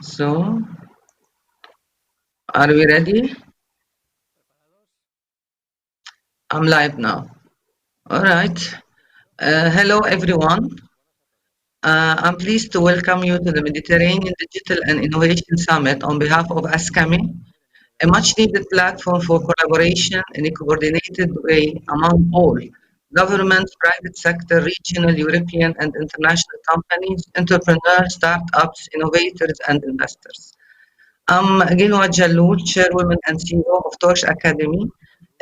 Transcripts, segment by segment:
So, are we ready? I'm live now. All right. Hello, everyone. I'm pleased to welcome you to the Mediterranean Digital and Innovation Summit on behalf of ASCAMI, a much-needed platform for collaboration in a coordinated way among all governments, private sector, regional, European, and international companies, entrepreneurs, startups, innovators, and investors. I'm Ginwa Jalloul, Chairwoman and CEO of Torch Academy,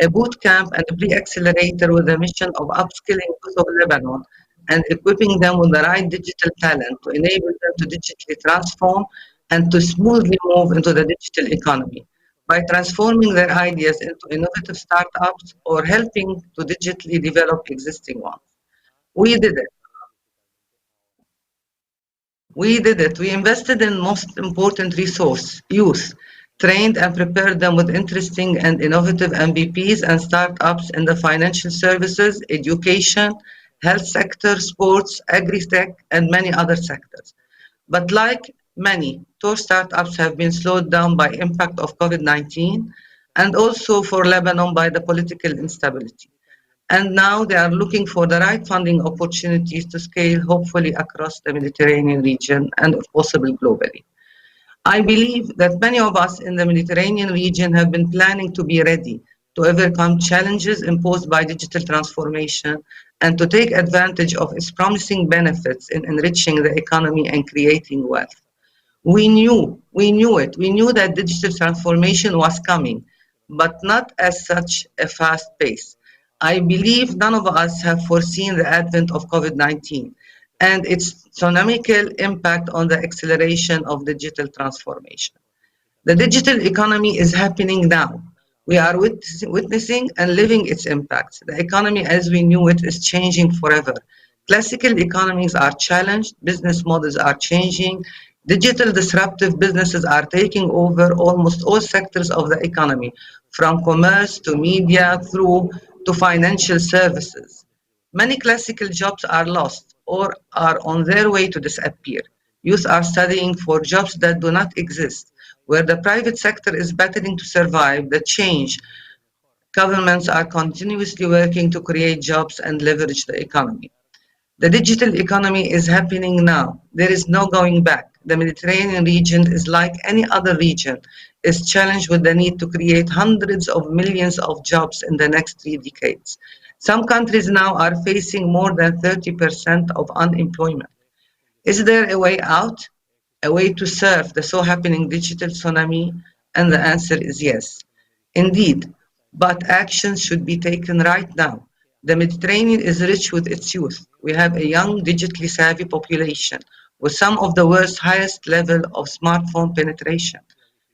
a boot camp and a pre-accelerator with the mission of upskilling youth of Lebanon and equipping them with the right digital talent to enable them to digitally transform and to smoothly move into the digital economy by transforming their ideas into innovative startups or helping to digitally develop existing ones. We did it. We did it. We invested in most important resource, youth, trained and prepared them with interesting and innovative MVPs and startups in the financial services, education, health sector, sports, agri-tech, and many other sectors. But like many, those startups have been slowed down by impact of COVID-19 and also for Lebanon by the political instability. And now they are looking for the right funding opportunities to scale, hopefully across the Mediterranean region and if possible globally. I believe that many of us in the Mediterranean region have been planning to be ready to overcome challenges imposed by digital transformation and to take advantage of its promising benefits in enriching the economy and creating wealth. We knew that digital transformation was coming, but not at such a fast pace. I believe none of us have foreseen the advent of COVID-19 and its tsunamical impact on the acceleration of digital transformation. The digital economy is happening now. We are witnessing and living its impacts. The economy as we knew it is changing forever. Classical economies are challenged, business models are changing, digital disruptive businesses are taking over almost all sectors of the economy, from commerce to media through to financial services. Many classical jobs are lost or are on their way to disappear. Youth are studying for jobs that do not exist, where the private sector is battling to survive the change. Governments are continuously working to create jobs and leverage the economy. The digital economy is happening now. There is no going back. The Mediterranean region is like any other region, is challenged with the need to create hundreds of millions of jobs in the next 3 decades. Some countries now are facing more than 30% of unemployment. Is there a way out? A way to surf the so happening digital tsunami? And the answer is yes. Indeed, but actions should be taken right now. The Mediterranean is rich with its youth. We have a young, digitally savvy population with some of the world's highest level of smartphone penetration.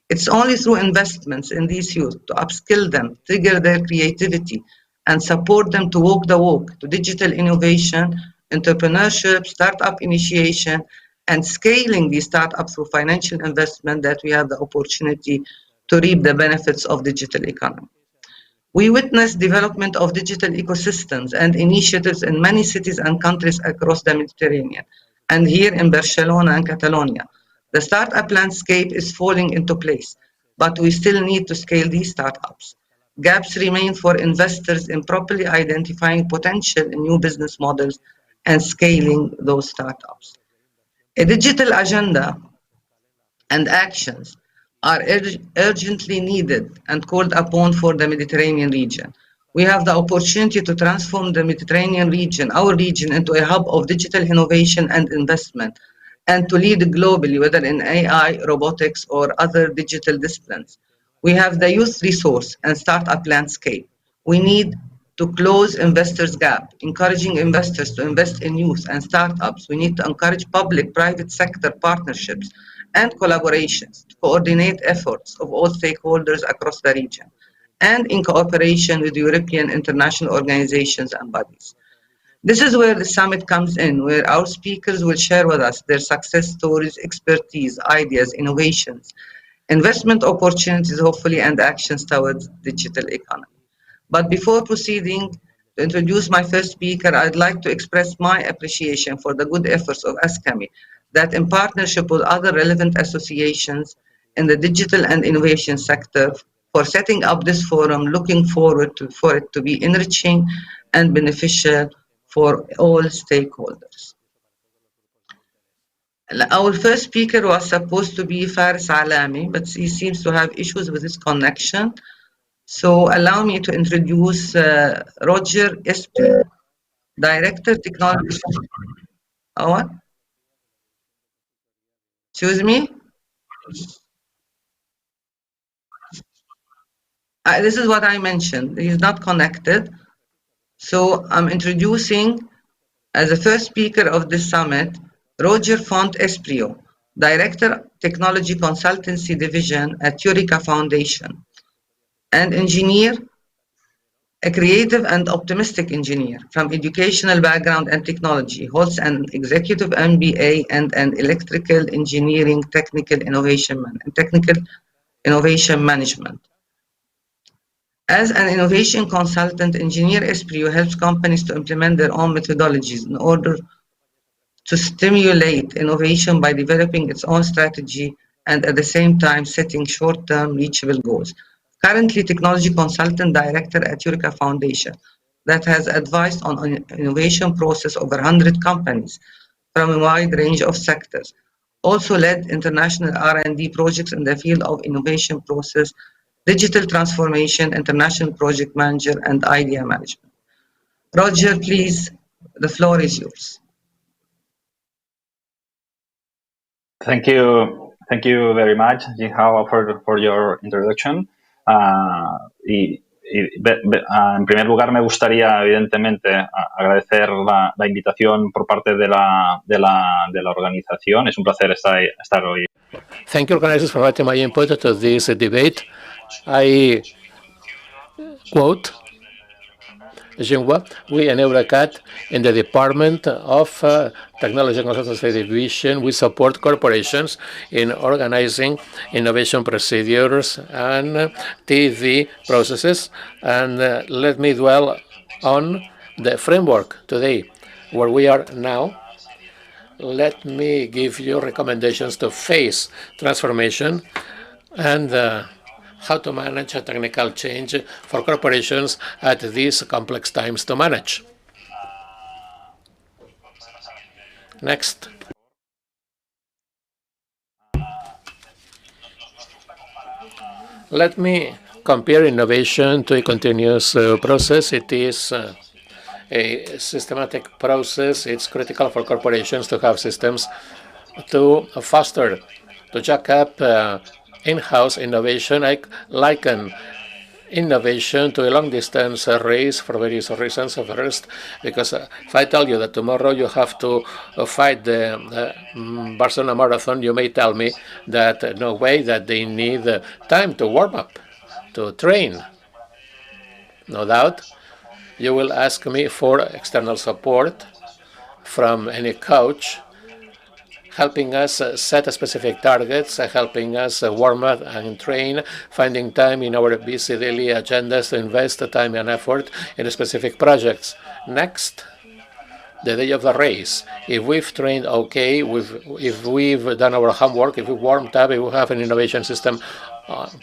It's only through investments in these youth to upskill them, trigger their creativity, and support them to walk the walk to digital innovation, entrepreneurship, startup initiation, and scaling these startups through financial investment that we have the opportunity to reap the benefits of digital economy. We witness development of digital ecosystems and initiatives in many cities and countries across the Mediterranean, and here in Barcelona and Catalonia. The startup landscape is falling into place, but we still need to scale these startups. Gaps remain for investors in properly identifying potential in new business models and scaling those startups. A digital agenda and actions are urgently needed and called upon for the Mediterranean region. We have the opportunity to transform the Mediterranean region, our region, into a hub of digital innovation and investment, and to lead globally, whether in AI, robotics, or other digital disciplines. We have the youth resource and startup landscape. We need to close investors' gap, encouraging investors to invest in youth and startups. We need to encourage public-private sector partnerships and collaborations to coordinate efforts of all stakeholders across the region and in cooperation with European international organizations and bodies. This is where the summit comes in, where our speakers will share with us their success stories, expertise, ideas, innovations, investment opportunities, hopefully, and actions towards digital economy. But before proceeding to introduce my first speaker, I'd like to express my appreciation for the good efforts of ASCAMI, that in partnership with other relevant associations in the digital and innovation sector for setting up this forum, looking forward for it to be enriching and beneficial for all stakeholders. Our first speaker was supposed to be Faris Alami, but he seems to have issues with his connection. So allow me to introduce Roger Espy, Director Technology. What? Excuse me? This is what I mentioned. He's not connected. So I'm introducing as the first speaker of this summit, Roger Font Esprio, Director Technology Consultancy Division at Eureka Foundation, and engineer, a creative and optimistic engineer from educational background and technology, holds an executive MBA and an electrical engineering technical innovation management. As an innovation consultant, Engineer Esprio helps companies to implement their own methodologies in order to stimulate innovation by developing its own strategy and at the same time setting short-term reachable goals. Currently technology consultant director at Eureka Foundation that has advised on innovation process over 100 companies from a wide range of sectors. Also led international R&D projects in the field of innovation process, digital transformation, international project manager, and idea management. Roger, please, the floor is yours. Thank you very much, Jinhao, for your introduction. En primer lugar, me gustaría, evidentemente, agradecer la invitación por parte de la organización. Es un placer estar hoy. Thank you, organizers, for inviting my input to this debate. I quote Jinhua, we in EURECAT, in the Department of Technology and Consultancy Division, we support corporations in organizing innovation procedures and TV processes. And let me dwell on the framework today, where we are now. Let me give you recommendations to face transformation and how to manage a technical change for corporations at these complex times to manage. Next. Let me compare innovation to a continuous process. It is a systematic process. It's critical for corporations to have systems to foster, to jack up in-house innovation. I liken innovation to a long-distance race for various reasons. First, because if I tell you that tomorrow you have to fight the Barcelona Marathon, you may tell me that no way, that they need time to warm up, to train. No doubt, you will ask me for external support from any coach, helping us set specific targets, helping us warm up and train, finding time in our busy daily agendas to invest time and effort in specific projects. Next, the day of the race. If we've trained okay, if we've done our homework, if we warmed up, if we have an innovation system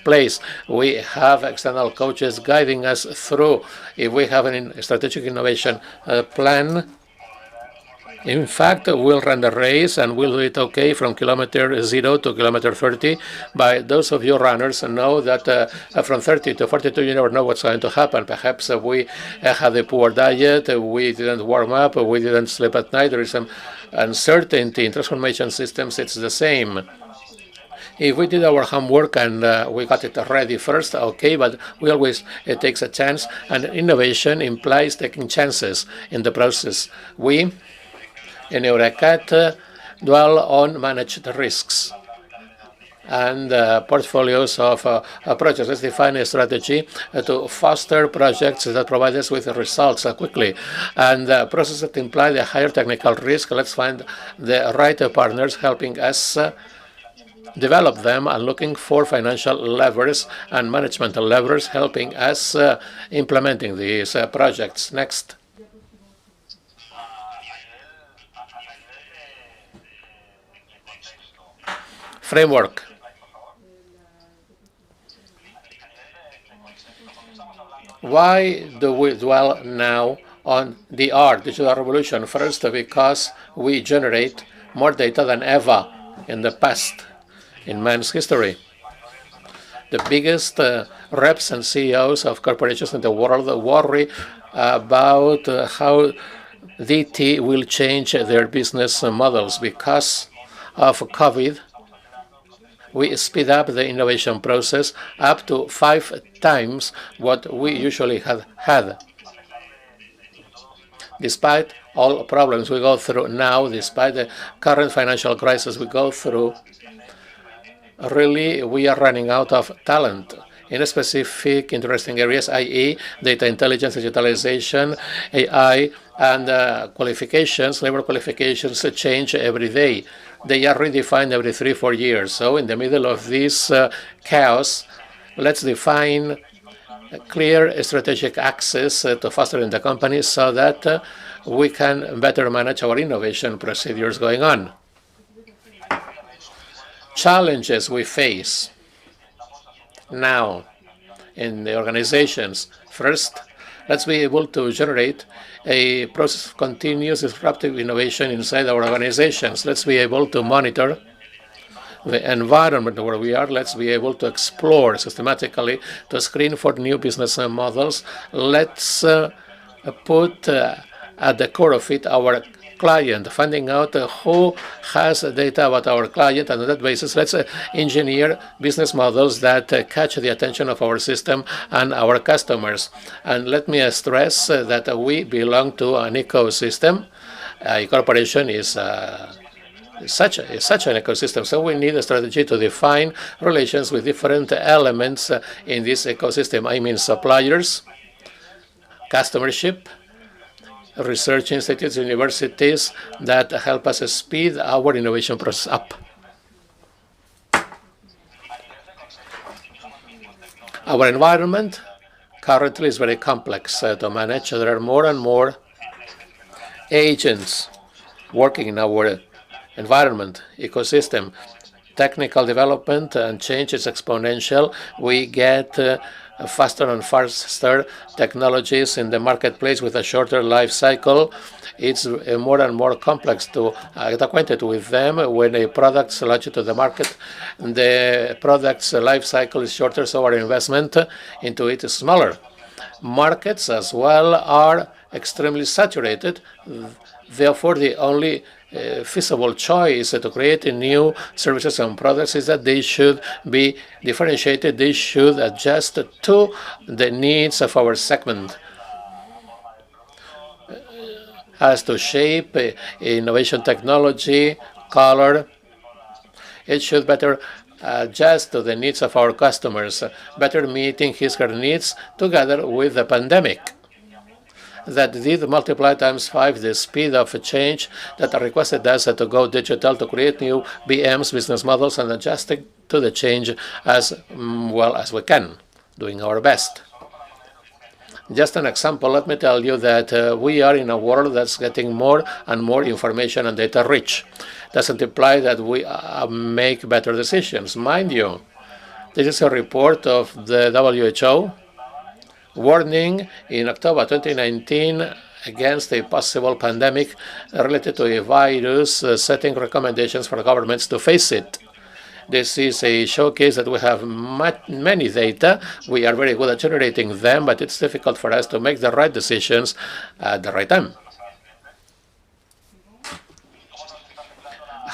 place, we have external coaches guiding us through, if we have a strategic innovation plan, in fact, we'll run the race and we'll do it okay from kilometer 0 to kilometer 30. But those of you runners know that from 30 to 42, you never know what's going to happen. Perhaps we had a poor diet, we didn't warm up, we didn't sleep at night. There is some uncertainty in transformation systems. It's the same. If we did our homework and we got it ready first, okay, but we always, it takes a chance, and innovation implies taking chances in the process. We in EURECAT dwell on managed risks and portfolios of projects. Let's define a strategy to foster projects that provide us with results quickly, and processes that imply the higher technical risk. Let's find the right partners helping us develop them and looking for financial levers and management levers helping us implementing these projects. Next. framework. Why do we dwell now on the R, digital revolution? First, because we generate more data than ever in the past, in man's history. The biggest reps and CEOs of corporations in the world worry about how DT will change their business models. Because of COVID, we speed up the innovation process up to 5 times what we usually had. Despite all problems we go through now, despite the current financial crisis we go through, really we are running out of talent in specific interesting areas, i.e. data intelligence, digitalization, AI, and qualifications, labor qualifications change every day. They are redefined every 3-4 years. So in the middle of this chaos, let's define a clear strategic access to foster in the company so that we can better manage our innovation procedures going on. Challenges we face now in the organizations. First, let's be able to generate a process of continuous disruptive innovation inside our organizations. Let's be able to monitor the environment where we are. Let's be able to explore systematically to screen for new business models. Let's put at the core of it our client, finding out who has data about our client, and on that basis, let's engineer business models that catch the attention of our system and our customers. And let me stress that we belong to an ecosystem. A corporation is such an ecosystem, so we need a strategy to define relations with different elements in this ecosystem. I mean suppliers, customership, research institutes, universities that help us speed our innovation process up. Our environment currently is very complex to manage. There are more and more agents working in our environment, ecosystem. Technical development and change is exponential. We get faster and faster technologies in the marketplace with a shorter life cycle. It's more and more complex to get acquainted with them. When a product is launched to the market, the product's life cycle is shorter, so our investment into it is smaller. Markets as well are extremely saturated. Therefore, the only feasible choice to create new services and products is that they should be differentiated. They should adjust to the needs of our segment. As to shape, innovation technology, color, it should better adjust to the needs of our customers, better meeting his/her needs together with the pandemic that did multiply times 5 the speed of change that requested us to go digital, to create new BMs, business models, and adjusting to the change as well as we can, doing our best. Just an example, let me tell you that we are in a world that's getting more and more information and data rich. Doesn't imply that we make better decisions. Mind you, this is a report of the WHO warning in October 2019 against a possible pandemic related to a virus, setting recommendations for governments to face it. This is a showcase that we have many data. We are very good at generating them, but it's difficult for us to make the right decisions at the right time.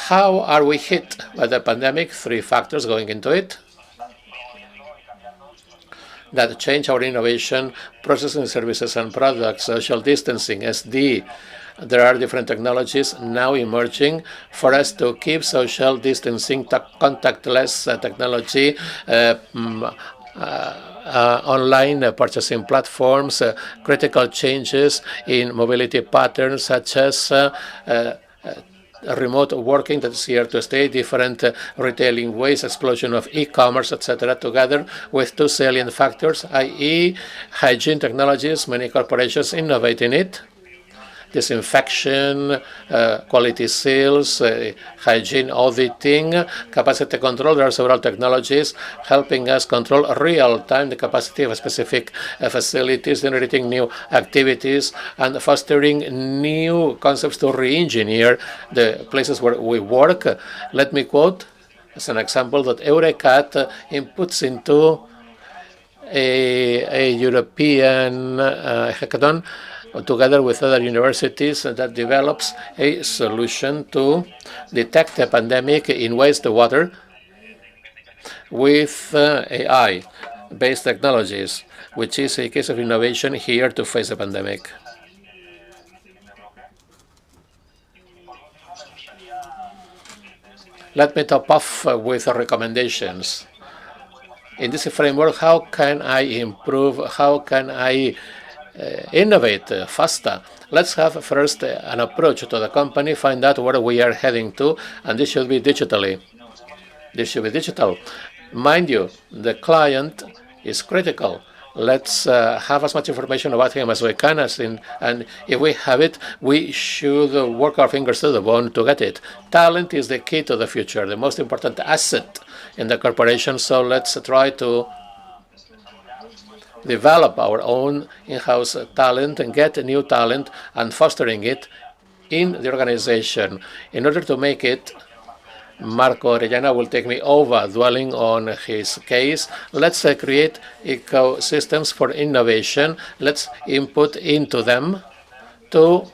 How are we hit by the pandemic? 3 factors going into it that change our innovation, processing services and products. Social distancing, SD. There are different technologies now emerging for us to keep social distancing, contactless technology, online purchasing platforms, critical changes in mobility patterns such as remote working that is here to stay, different retailing ways, explosion of e-commerce, etc., together with 2 salient factors, i.e. hygiene technologies. Many corporations innovate in it, disinfection, quality sales, hygiene auditing, capacity control. There are several technologies helping us control real-time the capacity of specific facilities, generating new activities, and fostering new concepts to re-engineer the places where we work. Let me quote as an example that EURECAT inputs into a European hackathon together with other universities that develops a solution to detect a pandemic in wastewater with AI-based technologies, which is a case of innovation here to face the pandemic. Let me top off with recommendations. In this framework, how can I improve? How can I innovate faster? Let's have first an approach to the company, find out where we are heading to, and this should be digitally. This should be digital. Mind you, the client is critical. Let's have as much information about him as we can, and if we have it, we should work our fingers to the bone to get it. Talent is the key to the future, the most important asset in the corporation, so let's try to develop our own in-house talent and get new talent and fostering it in the organization. In order to make it, Marco Orellana will take me over dwelling on his case. Let's create ecosystems for innovation. Let's input into them to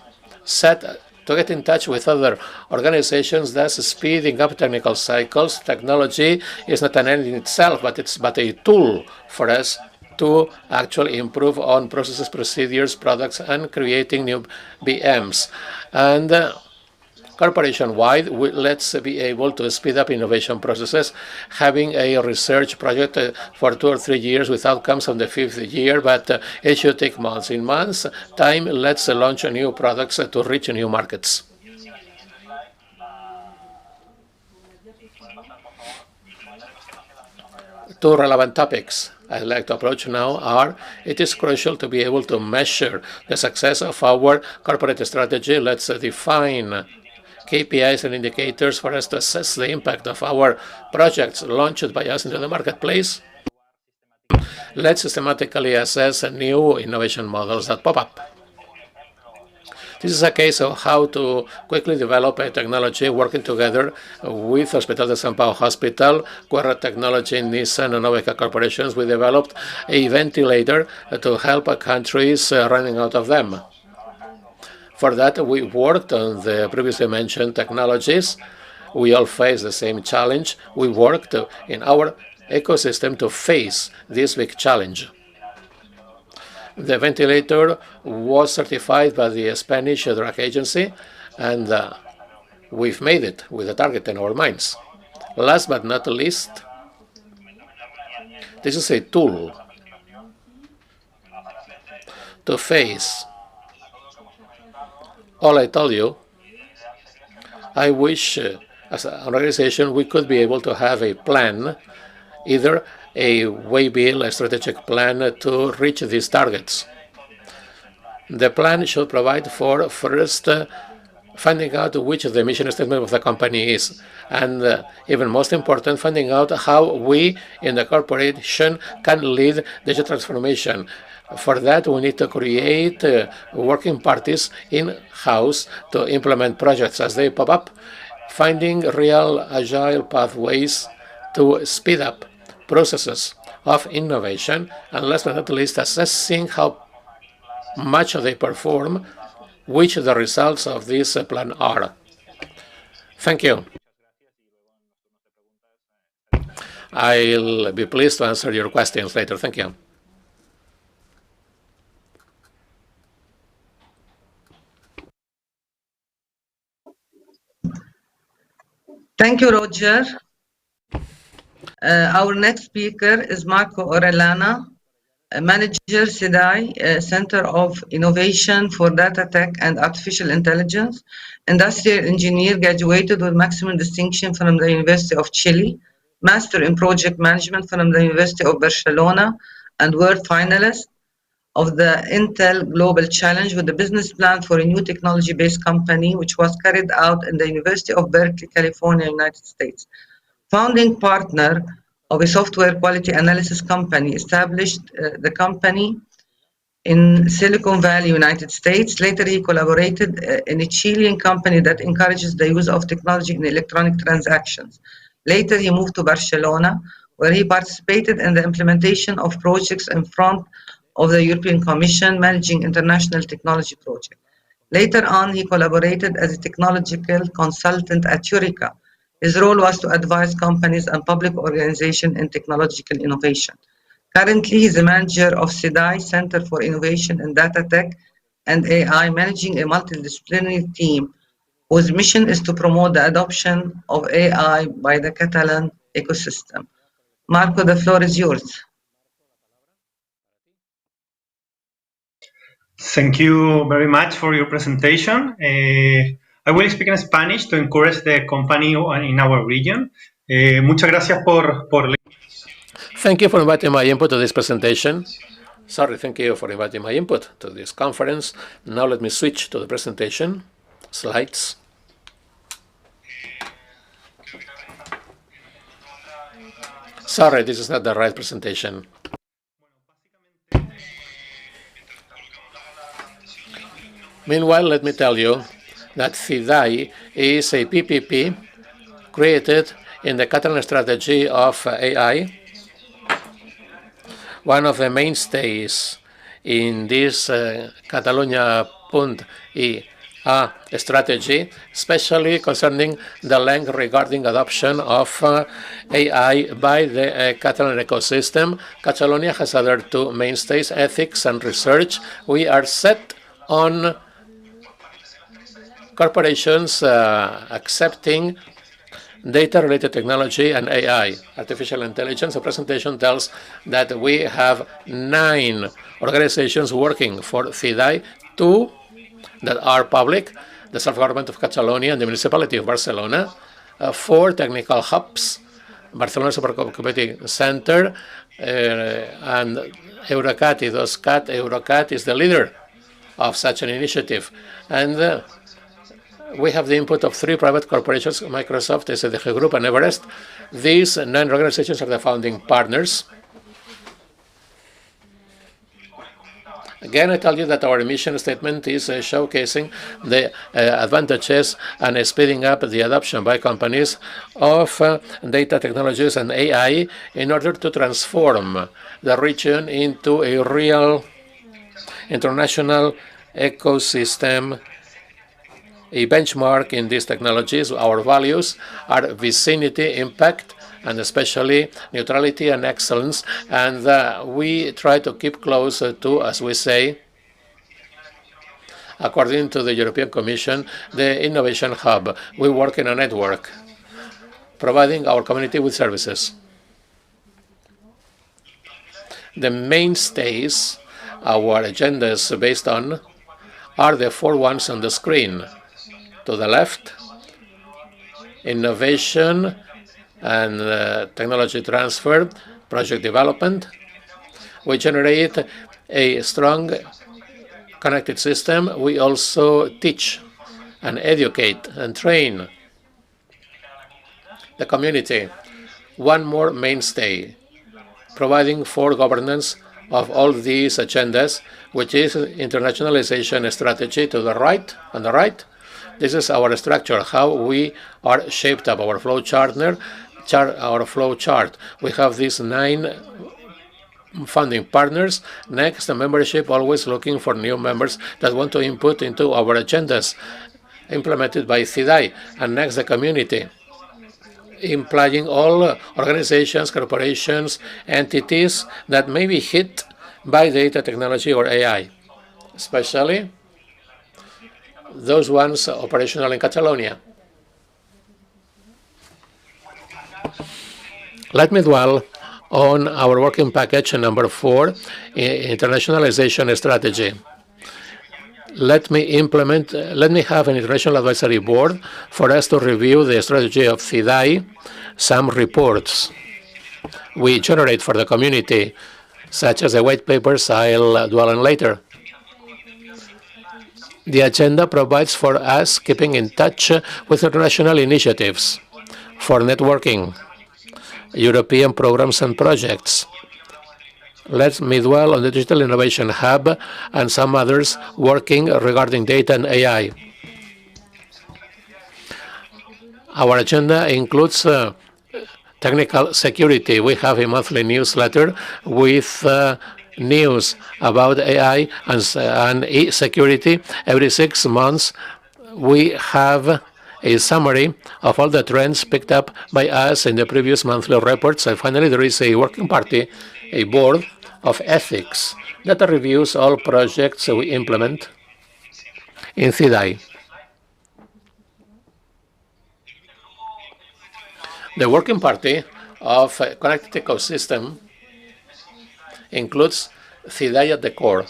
get in touch with other organizations, thus speeding up technical cycles. Technology is not an end in itself, but it's a tool for us to actually improve on processes, procedures, products, and creating new BMs. And corporation-wide, let's be able to speed up innovation processes, having a research project for 2 or 3 years with outcomes on the 5th year, but it should take months. In months' time, let's launch new products to reach new markets. Two relevant topics I'd like to approach now are: it is crucial to be able to measure the success of our corporate strategy. Let's define KPIs and indicators for us to assess the impact of our projects launched by us into the marketplace. Let's systematically assess new innovation models that pop up. This is a case of how to quickly develop a technology working together with Hospital de São Paulo Hospital, Querra Technology, Nissan, and Noveca corporations. We developed a ventilator to help countries running out of them. For that, we worked on the previously mentioned technologies. We all face the same challenge. We worked in our ecosystem to face this big challenge. The ventilator was certified by the Spanish Drug Agency, and we've made it with a target in our minds. Last but not least, this is a tool to face all I told you. I wish, as an organization, we could be able to have a plan, either a way-bill, a strategic plan to reach these targets. The plan should provide for first finding out which the mission statement of the company is, and even most important, finding out how we in the corporation can lead digital transformation. For that, we need to create working parties in-house to implement projects as they pop up, finding real agile pathways to speed up processes of innovation, and last but not least, assessing how much they perform, which the results of this plan are. Thank you. I'll be pleased to answer your questions later. Thank you. Thank you, Roger. Our next speaker is Marco Orellana, Manager CEDAI, Center of Innovation for Data Tech and Artificial Intelligence, industrial engineer, graduated with maximum distinction from the University of Chile, Master in Project Management from the University of Barcelona, and world finalist of the Intel Global Challenge with the business plan for a new technology-based company, which was carried out in the University of Berkeley, California, United States. Founding partner of a software quality analysis company, established the company in Silicon Valley, United States. Later, he collaborated in a Chilean company that encourages the use of technology in electronic transactions. Later, he moved to Barcelona, where he participated in the implementation of projects in front of the European Commission, managing international technology projects. Later on, he collaborated as a technological consultant at Eureka. His role was to advise companies and public organizations in technological innovation. Currently, he is the manager of CEDAI, Center for Innovation in Data Tech and AI, managing a multidisciplinary team whose mission is to promote the adoption of AI by the Catalan ecosystem. Marco, the floor is yours. Thank you very much for your presentation. I will speak in Spanish to encourage the company in our region. Muchas gracias por Thank you for inviting my input to this presentation. Sorry, thank you for inviting my input to this conference. Now let me switch to the presentation slides. Sorry, this is not the right presentation. Meanwhile, let me tell you that CEDAI is a PPP created in the Catalan strategy of AI. One of the mainstays in this Catalunya.IA strategy, especially concerning the length regarding adoption of AI by the Catalan ecosystem. Catalonia has other two mainstays, ethics and research. We are set on corporations accepting data-related technology and AI, artificial intelligence. The presentation tells that we have 9 organizations working for CEDAI, 2 that are public, the self-government of Catalonia and the municipality of Barcelona, 4 technical hubs, Barcelona Supercomputing Center, and Eurocat, IDOSCAT. Eurocat is the leader of such an initiative. And we have the input of 3 private corporations, Microsoft, SDG Group, and Everest. These 9 organizations are the founding partners. Again, I tell you that our mission statement is showcasing the advantages and speeding up the adoption by companies of data technologies and AI in order to transform the region into a real international ecosystem, a benchmark in these technologies. Our values are vicinity, impact, and especially neutrality and excellence. And we try to keep close to, as we say, according to the European Commission, the Innovation Hub. We work in a network, providing our community with services. The mainstays our agenda is based on are the 4 ones on the screen. To the left, innovation and technology transfer, project development. We generate a strong connected system. We also teach and educate and train the community. One more mainstay, providing for governance of all these agendas, which is internationalization strategy to the right, on the right. This is our structure, how we are shaped up, our flow chart. We have these 9 funding partners. Next, the membership, always looking for new members that want to input into our agendas implemented by CEDAI. And next, the community, implying all organizations, corporations, entities that may be hit by data technology or AI, especially those ones operational in Catalonia. Let me dwell on our working package number 4, internationalization strategy. Let me have an international advisory board for us to review the strategy of CEDAI, some reports we generate for the community such as the white papers I'll dwell on later. The agenda provides for us keeping in touch with international initiatives, for networking, European programs and projects. Let me dwell on the Digital Innovation Hub and some others working regarding data and AI. Our agenda includes technical security. We have a monthly newsletter with news about AI and e-security. Every 6 months, we have a summary of all the trends picked up by us in the previous monthly reports. And finally, there is a working party, a board of ethics that reviews all projects we implement in CIDAI. The working party of Connected Ecosystem includes CIDAI at the core,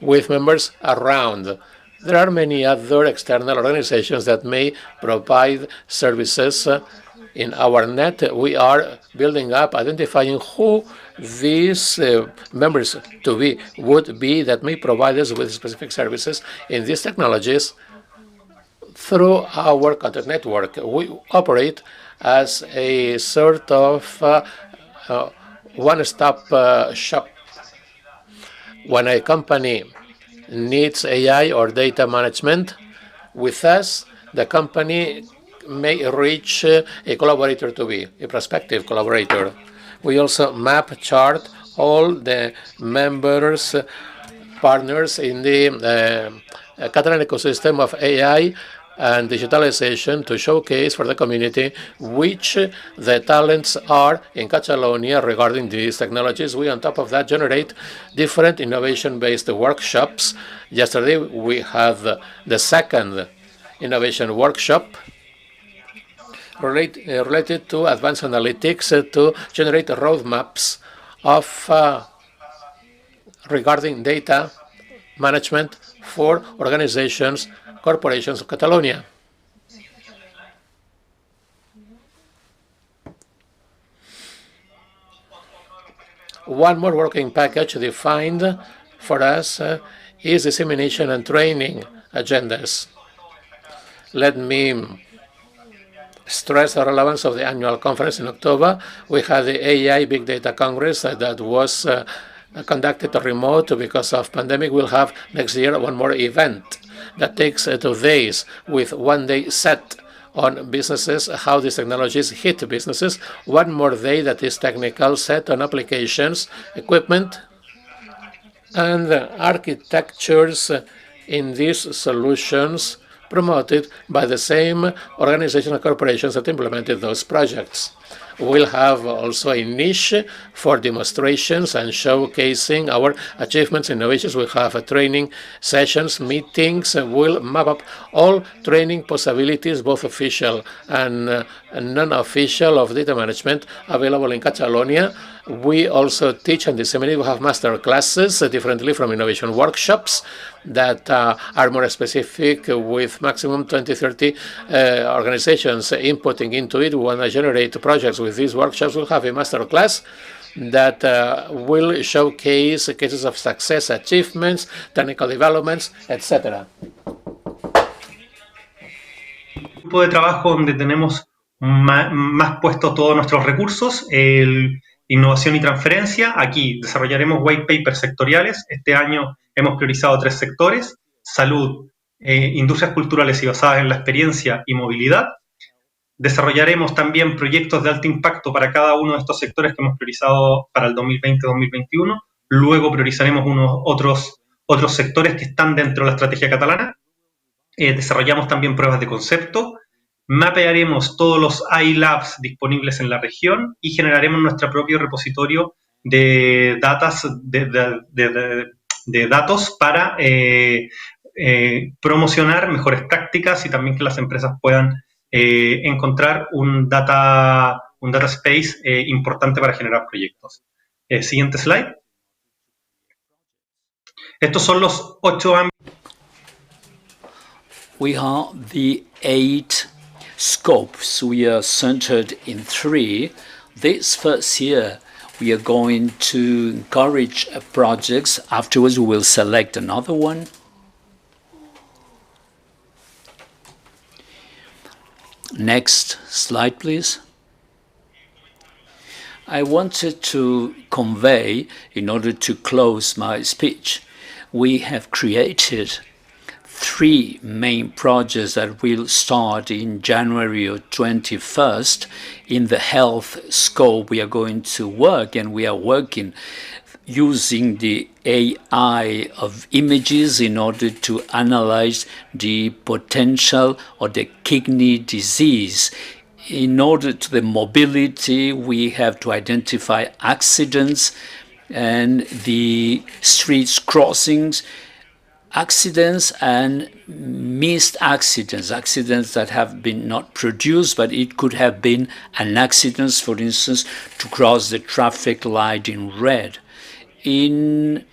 with members around. There are many other external organizations that may provide services in our net. We are building up, identifying who these members would be that may provide us with specific services in these technologies. Through our contact network, we operate as a sort of one-stop shop. When a company needs AI or data management, with us, the company may reach a collaborator to be, a prospective collaborator. We also map chart all the members, partners in the Catalan ecosystem of AI and digitalization to showcase for the community which the talents are in Catalonia regarding these technologies. We, on top of that, generate different innovation-based workshops. Yesterday, we had the second innovation workshop related to advanced analytics to generate roadmaps of regarding data management for organizations, corporations of Catalonia. One more working package defined for us is dissemination and training agendas. Let me stress the relevance of the annual conference in October. We had the AI Big Data Congress that was conducted remote because of pandemic. We'll have next year one more event that takes 2 days with 1 day set on businesses, how these technologies hit businesses. One more day that is technical, set on applications, equipment, and architectures in these solutions promoted by the same organization and corporations that implemented those projects. We'll have also a niche for demonstrations and showcasing our achievements and innovations. We'll have training sessions, meetings. We'll map up all training possibilities, both official and non-official, of data management available in Catalonia. We also teach and disseminate. We have master classes differently from innovation workshops that are more specific with maximum 20-30 organizations inputting into it. We want to generate projects with these workshops. We'll have a master class that will showcase cases of success, achievements, technical developments, etc. Grupo de trabajo donde tenemos más puesto todos nuestros recursos, innovación y transferencia. Aquí desarrollaremos white papers sectoriales. Este año hemos priorizado 3 sectores: salud, industrias culturales y basadas en la experiencia y movilidad. Desarrollaremos también proyectos de alto impacto para cada uno de estos sectores que hemos priorizado para el 2020-2021. Luego priorizaremos otros sectores que están dentro de la estrategia catalana. Desarrollamos también pruebas de concepto. Mapearemos todos los iLabs disponibles en la región y generaremos nuestro propio repositorio de datos para promocionar mejores prácticas y también que las empresas puedan encontrar un data space importante para generar proyectos. Siguiente slide. Estos son los 8 ámbitos. We have the 8 scopes. We are centered in 3. This first year, We are going to encourage projects. Afterwards, we will select another one. Next slide, please. I wanted to convey, in order to close my speech, we have created 3 main projects that will start in January 21st. In the health scope, we are going to work, and we are working using the AI of images in order to analyze the potential of the kidney disease. In order to the mobility, we have to identify accidents and the streets crossings, accidents and missed accidents, accidents that have been not produced, but it could have been an accident, for instance, to cross the traffic light in red. In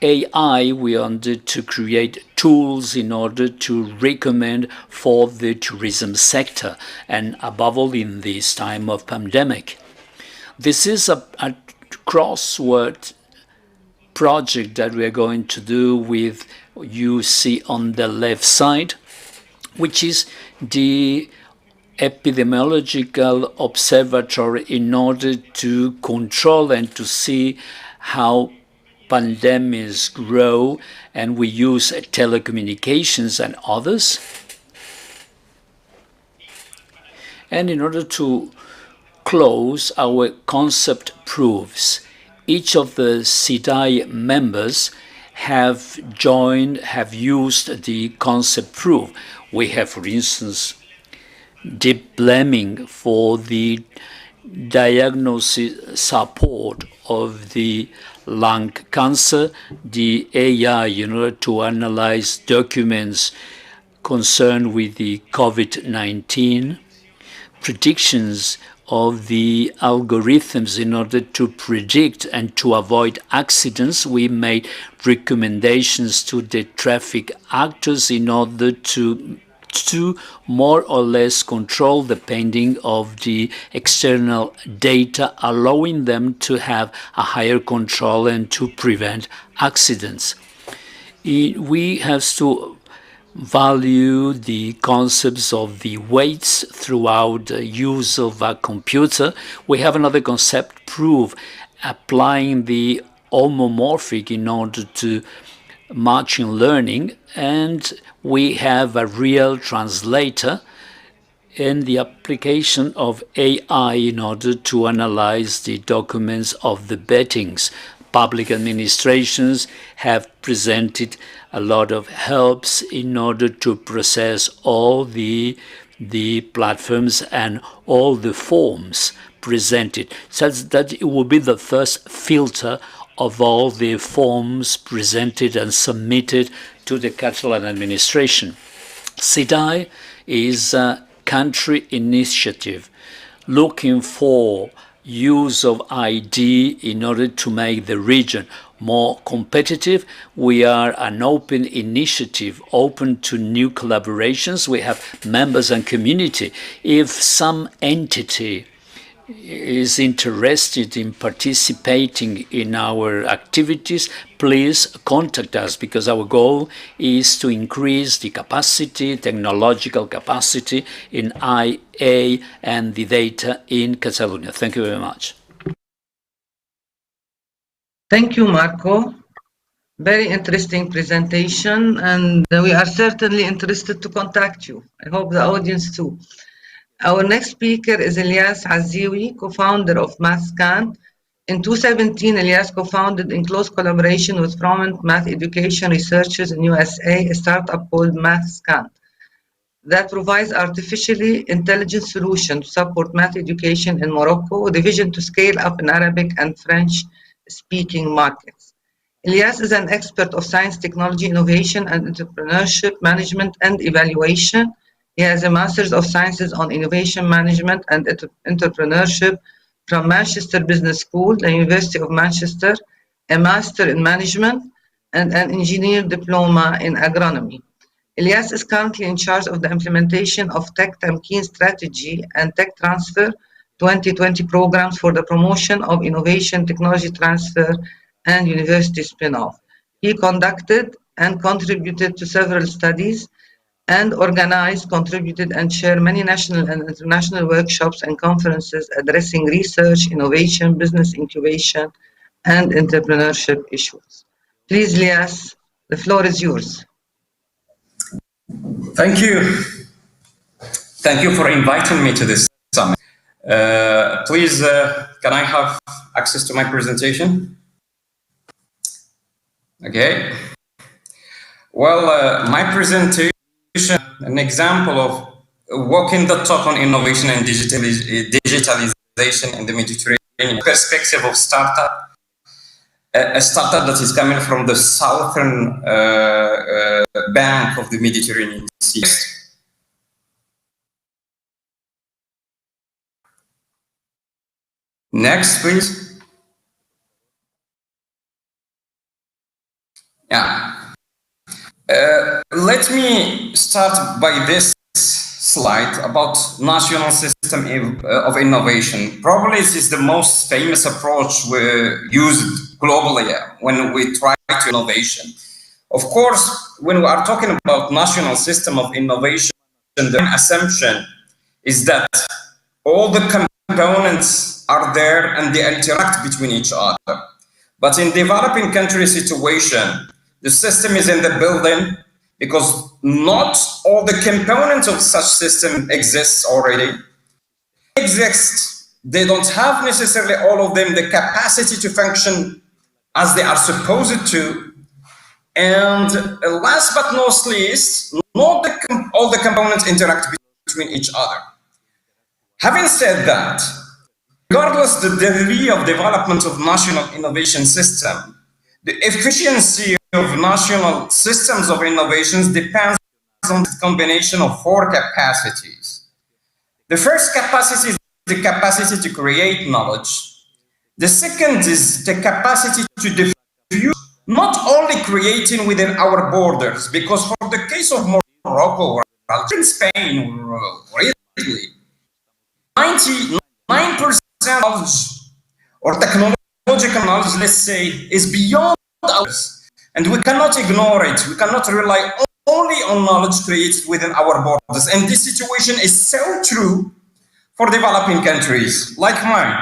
AI, we wanted to create tools in order to recommend for the tourism sector, and above all in this time of pandemic. This is a crossword project that we are going to do with, you see on the left side, which is the epidemiological observatory in order to control and to see how pandemics grow, and we use telecommunications and others. And in order to close our concept proofs, each of the CIDAI members have used the concept proof. We have, for instance, deep learning for the diagnosis support of the lung cancer, the AI in order to analyze documents concerned with the COVID-19, predictions of the algorithms in order to predict and to avoid accidents. We made recommendations to the traffic actors in order to more or less control depending of the external data, allowing them to have a higher control and to prevent accidents. We have to value the concepts of the weights throughout the use of a computer. We have another concept proof applying the homomorphic in order to machine learning, and we have a real translator in the application of AI in order to analyze the documents of the bettings. Public administrations have presented a lot of helps in order to process all the platforms and all the forms presented, such that it will be the first filter of all the forms presented and submitted to the Catalan administration. CIDAI is a country initiative looking for use of ID in order to make the region more competitive. We are an open initiative, open to new collaborations. We have members and community. If some entity is interested in participating in our activities, please contact us, because our goal is to increase the capacity, technological capacity in IA and the data in Catalonia. Thank you very much. Thank you, Marco. Very interesting presentation, and we are certainly interested to contact you. I hope the audience too. Our next speaker is Ilyas Aziwi, co-founder of MathScan. In 2017, Ilyas co-founded in close collaboration with prominent math education researchers in USA a startup called MathScan that provides artificially intelligent solutions to support math education in Morocco with a vision to scale up in Arabic and French-speaking markets. Ilyas is an expert of science, technology, innovation, and entrepreneurship management and evaluation. He has a Master's of Sciences on Innovation Management and Entrepreneurship from Manchester Business School, the University of Manchester, a Master in Management, and an Engineer Diploma in Agronomy. Ilyas is currently in charge of the implementation of Tech Tamkeen strategy and tech transfer 2020 programs for the promotion of innovation, technology transfer, and university spin-off. He conducted and contributed to several studies and organized, contributed, and chaired many national and international workshops and conferences addressing research, innovation, business incubation, and entrepreneurship issues. Please, Lias, the floor is yours. Thank you. Thank you for inviting me to this summit. Please, can I have access to my presentation? Okay. Well, my presentation, an example of walking the talk on innovation and digitalization in the Mediterranean perspective of startup, a startup that is coming from the southern bank of the Mediterranean Sea. Next, please. Yeah. Let me start by this slide about national system of innovation. Probably this is the most famous approach we used globally when we try to innovation. Of course, when we are talking about national system of innovation, the assumption is that all the components are there and they interact between each other. But in developing country situation, the system is in the building because not all the components of such system exists already. They exist. They don't have necessarily all of them the capacity to function as they are supposed to. And last but not least, not all the components interact between each other. Having said that, regardless the degree of development of national innovation system, the efficiency of national systems of innovations depends on the combination of four capacities. The first capacity is the capacity to create knowledge. The second is the capacity to diffuse, not only creating within our borders, because for the case of Morocco or Spain or Italy, 99% knowledge or technological knowledge, let's say, is beyond ours. And we cannot ignore it. We cannot rely only on knowledge created within our borders. And this situation is so true for developing countries like mine.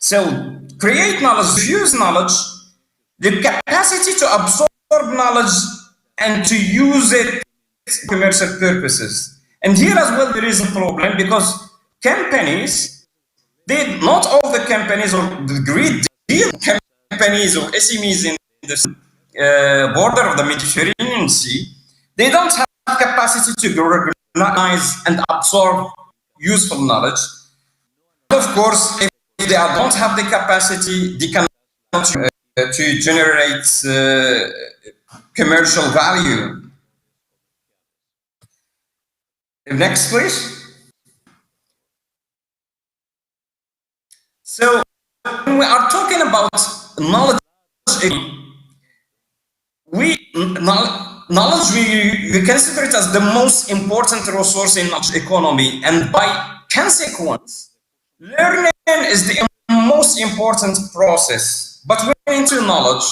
So create knowledge, diffuse knowledge, the capacity to absorb knowledge and to use it for commercial purposes. And here as well, there is a problem because companies, not all the companies or the great deal companies or SMEs in the border of the Mediterranean Sea, they don't have capacity to recognize and absorb useful knowledge. Of course, if they don't have the capacity, they cannot to generate commercial value. Next, please. So when we are talking about knowledge, knowledge we consider it as the most important resource in knowledge economy, and by consequence, learning is the most important process. But when into knowledge,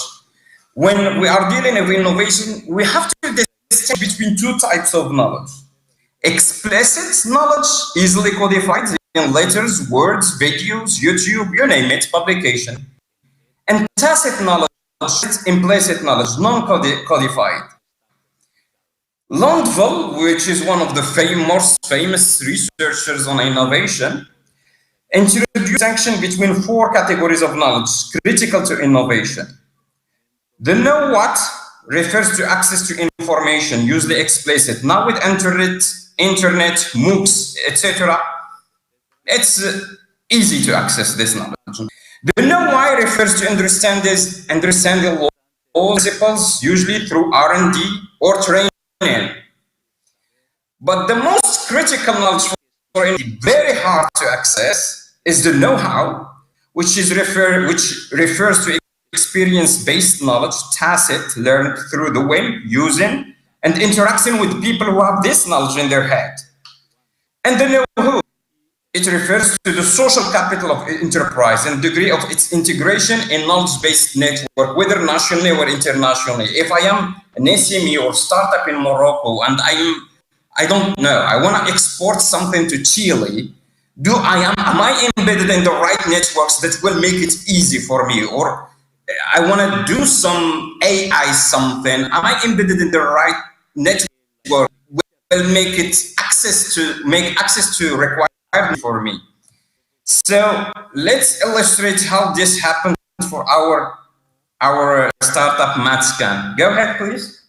when we are dealing with innovation, we have to distinguish between two types of knowledge. Explicit knowledge, easily codified in letters, words, videos, YouTube, you name it, publication. And tacit knowledge, implicit knowledge, non-codified. Lundvall, which is one of the most famous researchers on innovation, introduced a distinction between four categories of knowledge critical to innovation. The know what refers to access to information, usually explicit. Now with internet, MOOCs, etc., it's easy to access this knowledge. The know why refers to understanding law principles, usually through R&D or training. But the most critical knowledge for very hard to access is the know-how, which refers to experience-based knowledge, tacit, learned through doing, using, and interacting with people who have this knowledge in their head. And the know-who it refers to the social capital of enterprise and degree of its integration in knowledge-based network, whether nationally or internationally. If I am an SME or startup in Morocco and I don't know, I want to export something to Chile, am I embedded in the right networks that will make it easy for me? Or I want to do some AI something, am I embedded in the right network will make access to requirement for me? So let's illustrate how this happened for our startup MathScan. Go ahead, please.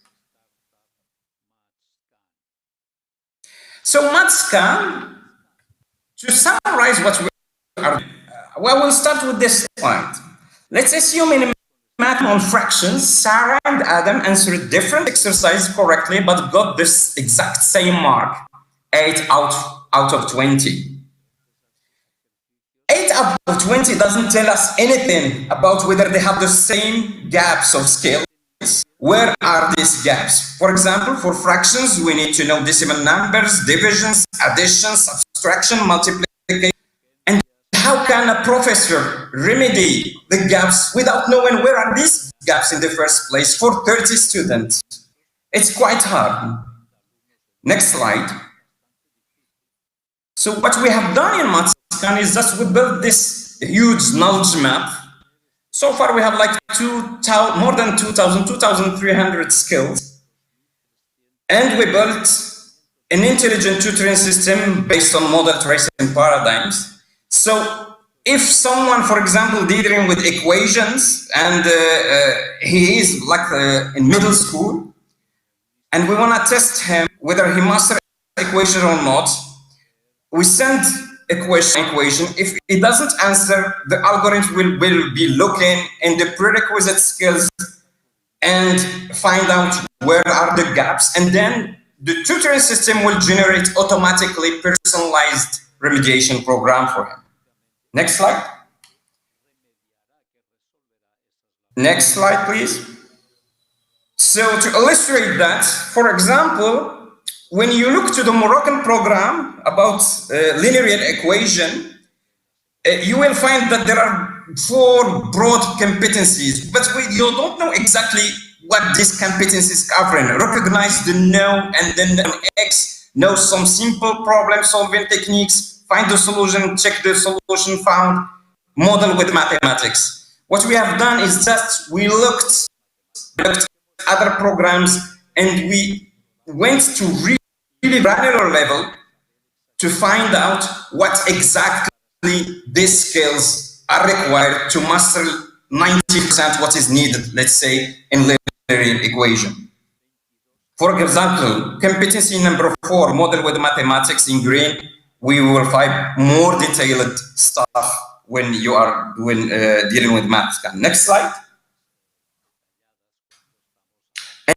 So MathScan, to summarize what we are doing, well, we'll start with this slide. Let's assume in math on fractions, Sarah and Adam answered different exercises correctly, but got this exact same mark, 8 out of 20. 8 out of 20 doesn't tell us anything about whether they have the same gaps of skills. Where are these gaps? For example, for fractions, we need to know decimal numbers, divisions, addition, subtraction, multiplication. And how can a professor remedy the gaps without knowing where are these gaps in the first place for 30 students? It's quite hard. Next slide. So what we have done in MathScan is that we built this huge knowledge map. So far we have like more than 2,300 skills. And we built an intelligent tutoring system based on model tracing paradigms. So if someone, for example, dealing with equations and he is like in middle school, and we want to test him whether he masters equation or not, we send equation. If it doesn't answer, the algorithm will be looking in the prerequisite skills and find out where are the gaps, and then the tutoring system will generate automatically personalized remediation program for him. Next slide. Next slide, please. So to illustrate that, for example, when you look to the Moroccan program about linear equation, you will find that there are 4 broad competencies, but you don't know exactly what these competencies covering. Recognize the no and then the X, know some simple problem solving techniques, find the solution, check the solution found, model with mathematics. What we have done is just we looked at other programs and we went to really granular level to find out what exactly these skills are required to master 90% what is needed, let's say, in linear equation. For example, competency number 4, model with mathematics in green, we will find more detailed stuff when you are dealing with math. Next slide.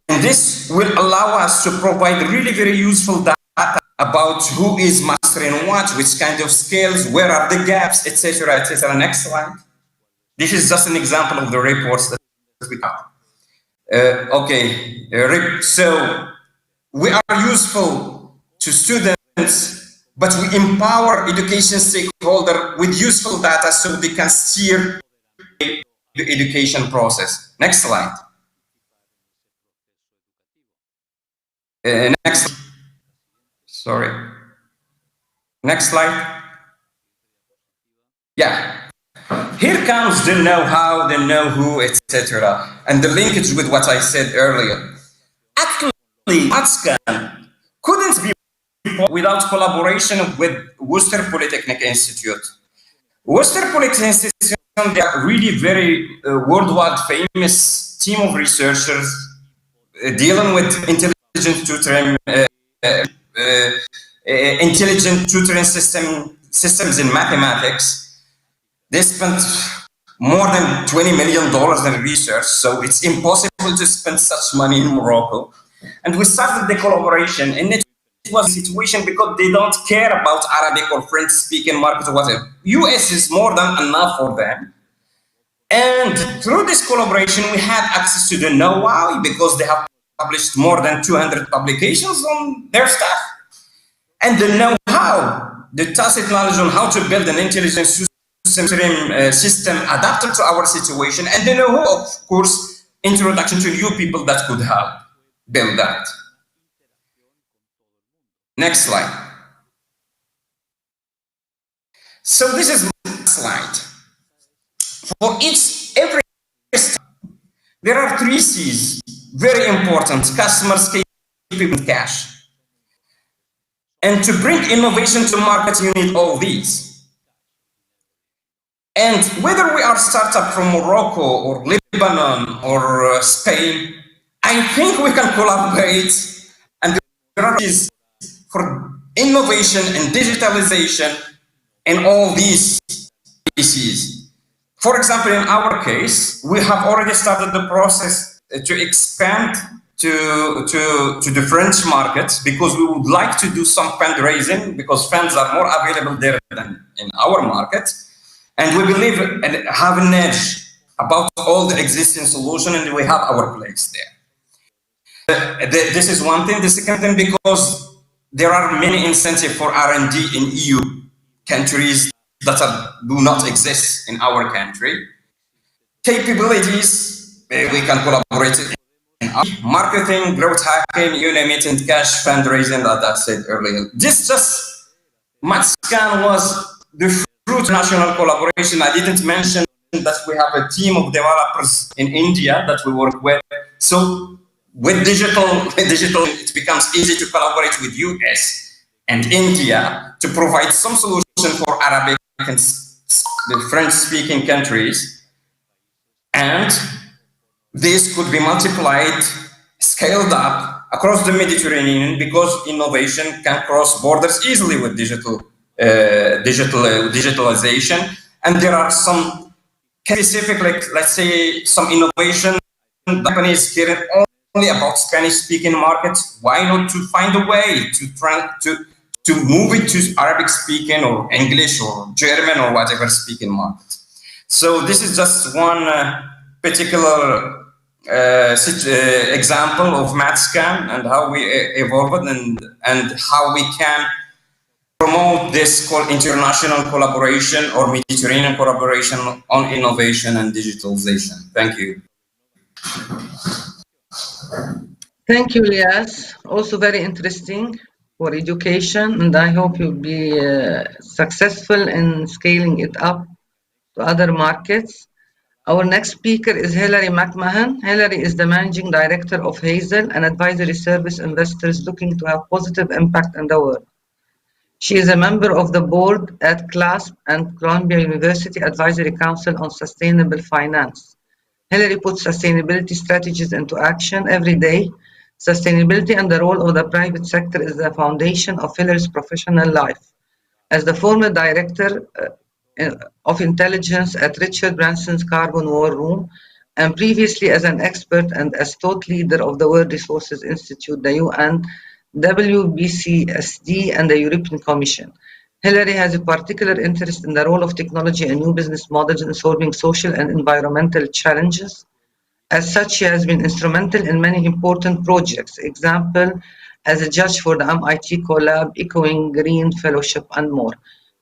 And this will allow us to provide really very useful data about who is mastering what, which kind of skills, where are the gaps, etc., etc. Next slide. This is just an example of the reports that we have. So we are useful to students, but we empower education stakeholders with useful data so they can steer the education process. Next slide. Next. Sorry. Next slide. Yeah. Here comes the know-how, the know-who, etc., and the linkage with what I said earlier. Actually, MathScan couldn't be without collaboration with Worcester Polytechnic Institute. Worcester Polytechnic Institute, they are really very worldwide famous team of researchers dealing with intelligent tutoring systems in mathematics. They spent more than $20 million in research, so it's impossible to spend such money in Morocco. And we started the collaboration, and it was a situation because they don't care about Arabic or French-speaking market or whatever. US is more than enough for them. And through this collaboration, we had access to the know-how because they have published more than 200 publications on their stuff. And the know-how the tacit knowledge on how to build an intelligent system adapted to our situation, and the know-how, of course, introduction to new people that could help build that. Next slide. So this is my slide. For every step, there are 3 C's, very important: customers, people, and cash. And to bring innovation to market, you need all these. And whether we are startup from Morocco or Lebanon or Spain, I think we can collaborate, and there are these for innovation and digitalization and all these issues. For example, in our case, we have already started the process to expand to the French market, because we would like to do some fundraising, because funds are more available there than in our market. And we believe and have an edge about all the existing solution, and we have our place there. This is one thing. The second thing, because there are many incentives for R&D in EU countries that do not exist in our country. Capabilities, we can collaborate in marketing, growth hacking, you name it, and cash fundraising, that I said earlier. This just, MATSCAN was the fruit national collaboration. I didn't mention that we have a team of developers in India that we work with. So with digital, it becomes easy to collaborate with US and India to provide some solution for Arabic and the French-speaking countries. And this could be multiplied, scaled up across the Mediterranean, because innovation can cross borders easily with digitalization. And there are some specific, like, let's say, some innovation companies caring only about Spanish-speaking markets. Why not to find a way to move it to Arabic-speaking or English or German or whatever speaking market? So this is just one particular example of MATSCAN and how we evolved and how we can promote this called international collaboration or Mediterranean collaboration on innovation and digitalization. Thank you. Thank you, Lias. Also very interesting for education, and I hope you'll be successful in scaling it up to other markets. Our next speaker is Hilary McMahon. Hilary is the Managing Director of Hazel, an advisory service investors looking to have positive impact in the world. She is a member of the board at CLASP and Columbia University Advisory Council on Sustainable Finance. Hilary puts sustainability strategies into action every day. Sustainability and the role of the private sector is the foundation of Hilary's professional life. As the former director of intelligence at Richard Branson's Carbon War Room, and previously as an expert and as thought leader of the World Resources Institute, the UN, WBCSD, and the European Commission. Hilary has a particular interest in the role of technology and new business models in solving social and environmental challenges. As such, she has been instrumental in many important projects, example, as a judge for the MIT Collab, Echoing Green Fellowship, and more.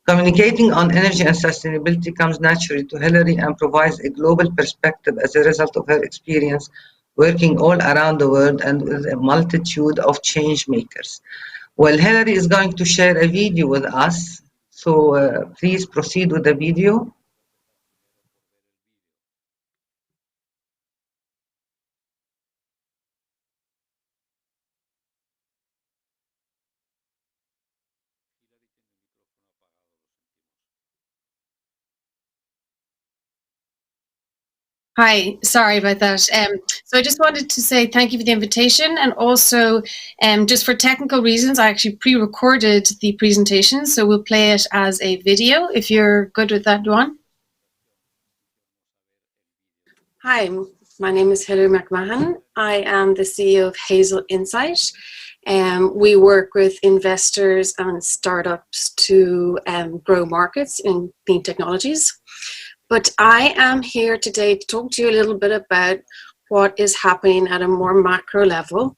Communicating on energy and sustainability comes naturally to Hilary and provides a global perspective as a result of her experience working all around the world and with a multitude of change makers. Well, Hilary is going to share a video with us, so please proceed with the video. Hi, sorry about that. So I just wanted to say thank you for the invitation, and also just for technical reasons, I actually pre-recorded the presentation, so we'll play it as a video if you're good with that, Duan. Hi, my name is Hilary McMahon. I am the CEO of Hazel Insight. We work with investors and startups to grow markets in clean technologies. But I am here today to talk to you a little bit about what is happening at a more macro level.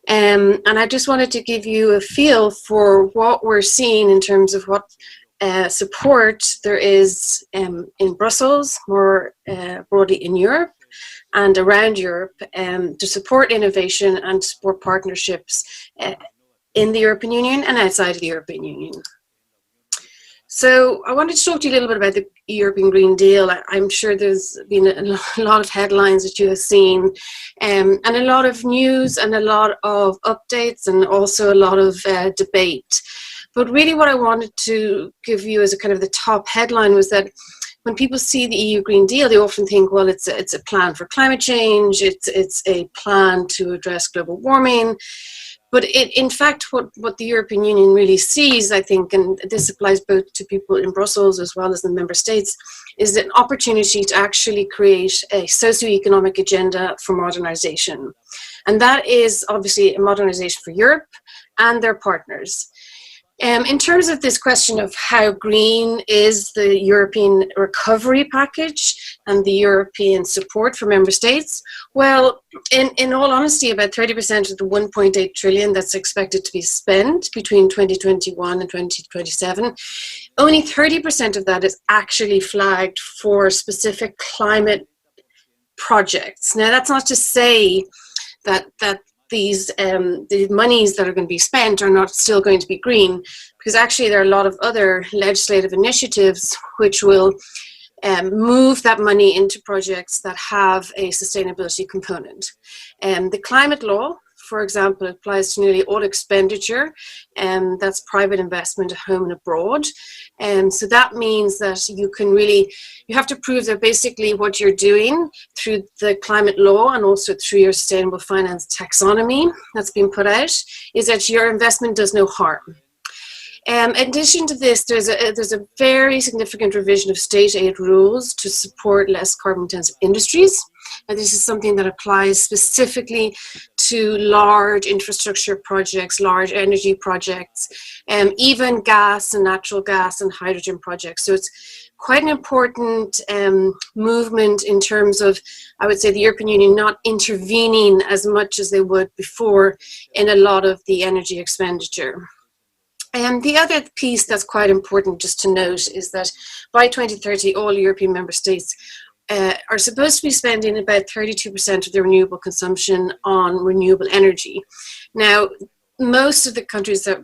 And I just wanted to give you a feel for what we're seeing in terms of what support there is in Brussels, more broadly in Europe and around Europe, to support innovation and support partnerships in the European Union and outside of the European Union. So I wanted to talk to you a little bit about the European Green Deal. I'm sure there's been a lot of headlines that you have seen, and a lot of news and a lot of updates and also a lot of debate. But really what I wanted to give you as a kind of the top headline was that when people see the EU Green Deal, they often think, well, it's a plan for climate change, it's a plan to address global warming. But in fact, what the European Union really sees, I think, and this applies both to people in Brussels as well as the member states, is an opportunity to actually create a socio-economic agenda for modernization. And that is obviously a modernization for Europe and their partners. In terms of this question of how green is the European recovery package and the European support for member states, well, in all honesty, about 30% of the 1.8 trillion that's expected to be spent between 2021 and 2027, only 30% of that is actually flagged for specific climate projects. Now, that's not to say that these the monies that are going to be spent are not still going to be green, because actually there are a lot of other legislative initiatives which will move that money into projects that have a sustainability component. The climate law, for example, applies to nearly all expenditure, and that's private investment at home and abroad. And so that means that you have to prove that basically what you're doing through the climate law and also through your sustainable finance taxonomy that's been put out is that your investment does no harm. In addition to this, there's a very significant revision of state aid rules to support less carbon-intensive industries. And this is something that applies specifically to large infrastructure projects, large energy projects, even gas and natural gas and hydrogen projects. So it's quite an important movement in terms of, I would say, the European Union not intervening as much as they would before in a lot of the energy expenditure. And the other piece that's quite important just to note is that by 2030, all European member states are supposed to be spending about 32% of their renewable consumption on renewable energy. Now, most of the countries that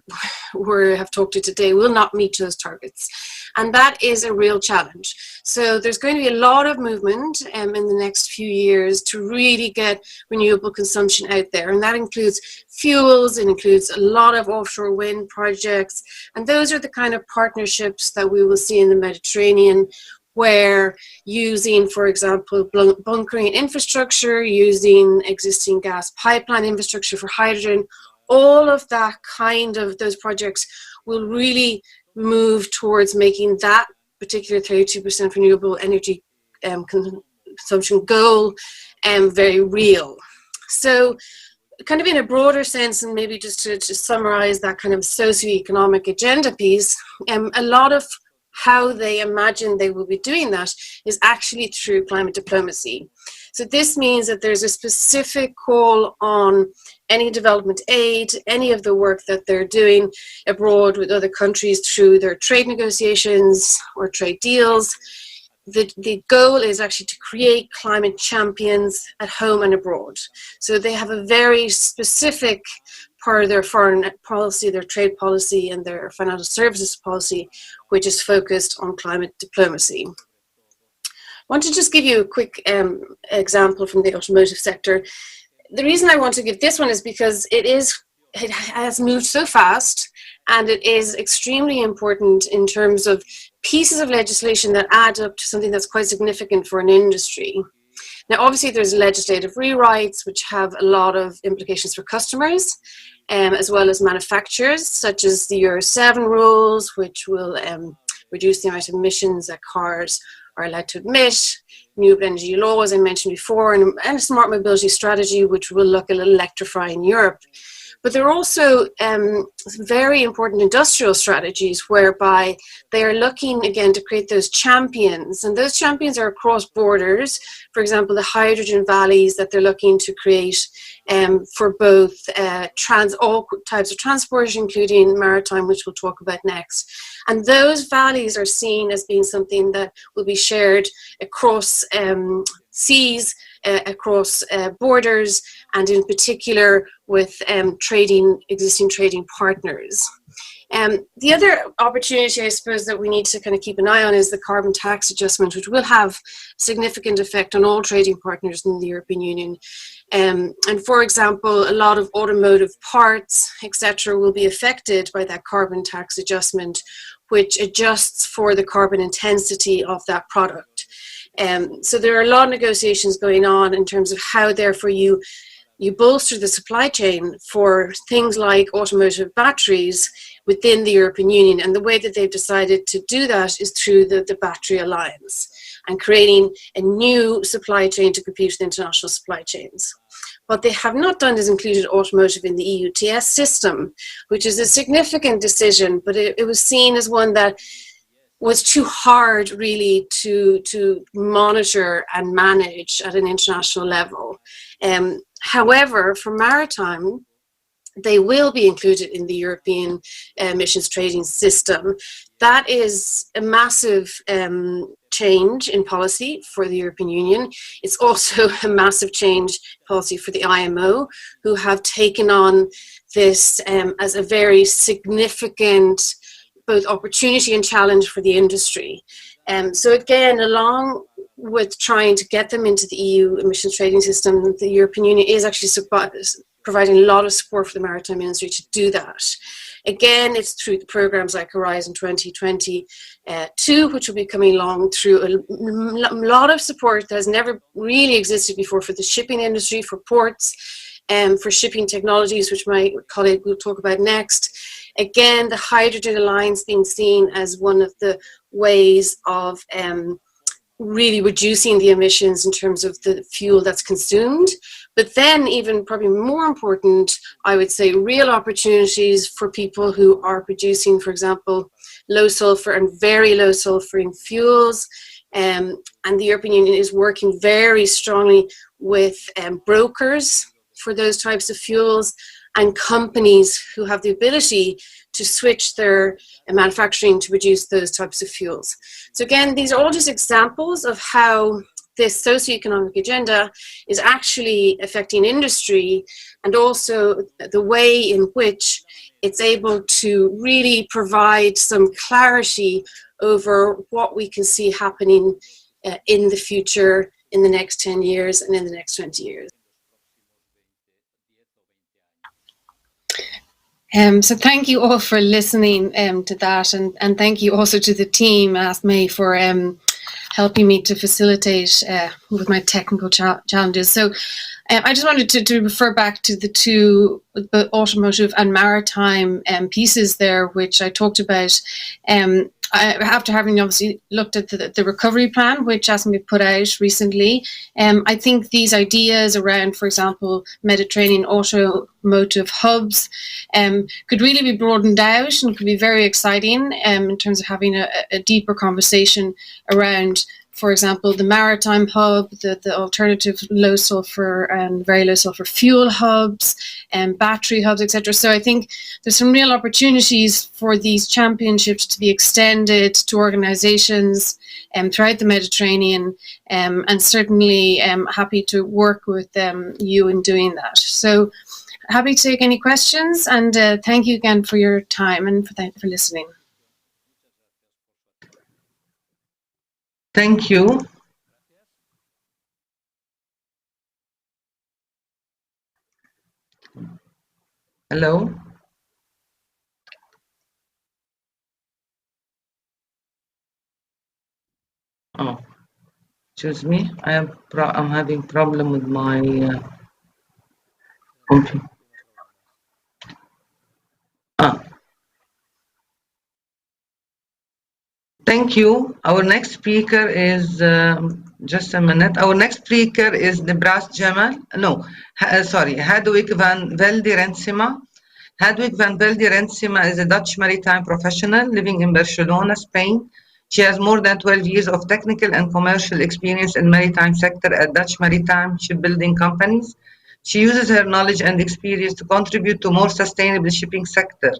we have talked to today will not meet those targets. And that is a real challenge. So there's going to be a lot of movement in the next few years to really get renewable consumption out there. And that includes fuels, it includes a lot of offshore wind projects. And those are the kind of partnerships that we will see in the Mediterranean, where using, for example, bunkering infrastructure, using existing gas pipeline infrastructure for hydrogen, all of that kind of those projects will really move towards making that particular 32% renewable energy consumption goal very real. So kind of in a broader sense, and maybe just to summarize that kind of socioeconomic agenda piece, a lot of how they imagine they will be doing that is actually through climate diplomacy. So this means that there's a specific call on any development aid, any of the work that they're doing abroad with other countries through their trade negotiations or trade deals. The goal is actually to create climate champions at home and abroad. So they have a very specific part of their foreign policy, their trade policy, and their financial services policy, which is focused on climate diplomacy. I want to just give you a quick example from the automotive sector. The reason I want to give this one is because it has moved so fast, and it is extremely important in terms of pieces of legislation that add up to something that's quite significant for an industry. Now, obviously, there's legislative rewrites, which have a lot of implications for customers, as well as manufacturers, such as the Euro 7 rules, which will reduce the amount of emissions that cars are allowed to emit, renewable energy law, as I mentioned before, and a smart mobility strategy, which will look at electrifying Europe. But there are also very important industrial strategies whereby they are looking again to create those champions, and those champions are across borders. For example, the hydrogen valleys that they're looking to create for both all types of transport, including maritime, which we'll talk about next. And those valleys are seen as being something that will be shared across seas, across borders, and in particular with existing trading partners. The other opportunity, I suppose, that we need to kind of keep an eye on is the carbon tax adjustment, which will have significant effect on all trading partners in the European Union. And for example, a lot of automotive parts, etc., will be affected by that carbon tax adjustment, which adjusts for the carbon intensity of that product. So there are a lot of negotiations going on in terms of how, therefore, you bolster the supply chain for things like automotive batteries within the European Union. And the way that they've decided to do that is through the Battery Alliance and creating a new supply chain to compete with international supply chains. What they have not done is included automotive in the EU ETS system, which is a significant decision, but it was seen as one that was too hard really to monitor and manage at an international level. However, for maritime, they will be included in the European emissions trading system. That is a massive change in policy for the European Union. It's also a massive change in policy for the IMO, who have taken on this as a very significant both opportunity and challenge for the industry. So again, along with trying to get them into the EU emissions trading system, the European Union is actually providing a lot of support for the maritime industry to do that. Again, it's through the programs like Horizon 2022, which will be coming along through a lot of support that has never really existed before for the shipping industry, for ports, for shipping technologies, which my colleague will talk about next. Again, the Hydrogen Alliance being seen as one of the ways of really reducing the emissions in terms of the fuel that's consumed. But then even probably more important, I would say, real opportunities for people who are producing, for example, low sulfur and very low sulfuring fuels. And the European Union is working very strongly with brokers for those types of fuels and companies who have the ability to switch their manufacturing to produce those types of fuels. So again, these are all just examples of how this socioeconomic agenda is actually affecting industry, and also the way in which it's able to really provide some clarity over what we can see happening in the future, in the next 10 years and in the next 20 years. So thank you all for listening to that, and thank you also to the team, ASME, for helping me to facilitate with my technical challenges. So I just wanted to refer back to the two, the automotive and maritime pieces there, which I talked about. After having obviously looked at the recovery plan, which ASME put out recently, I think these ideas around, for example, Mediterranean automotive hubs could really be broadened out and could be very exciting in terms of having a deeper conversation around, for example, the maritime hub, the alternative low sulfur and very low sulfur fuel hubs, and battery hubs, etc. So I think there's some real opportunities for these championships to be extended to organizations throughout the Mediterranean, and certainly happy to work with you in doing that. So happy to take any questions, and thank you again for your time and for listening. Thank you. Hello. Oh, excuse me. I'm having problem with my computer. Thank you. Our next speaker is, just a minute. Our next speaker is Nebras Jamal. No, sorry, Hadwig van Velde Rensema Hedwig van Velde Rensima is a Dutch maritime professional living in Barcelona, Spain. She has more than 12 years of technical and commercial experience in maritime sector at Dutch maritime shipbuilding companies. She uses her knowledge and experience to contribute to more sustainable shipping sector.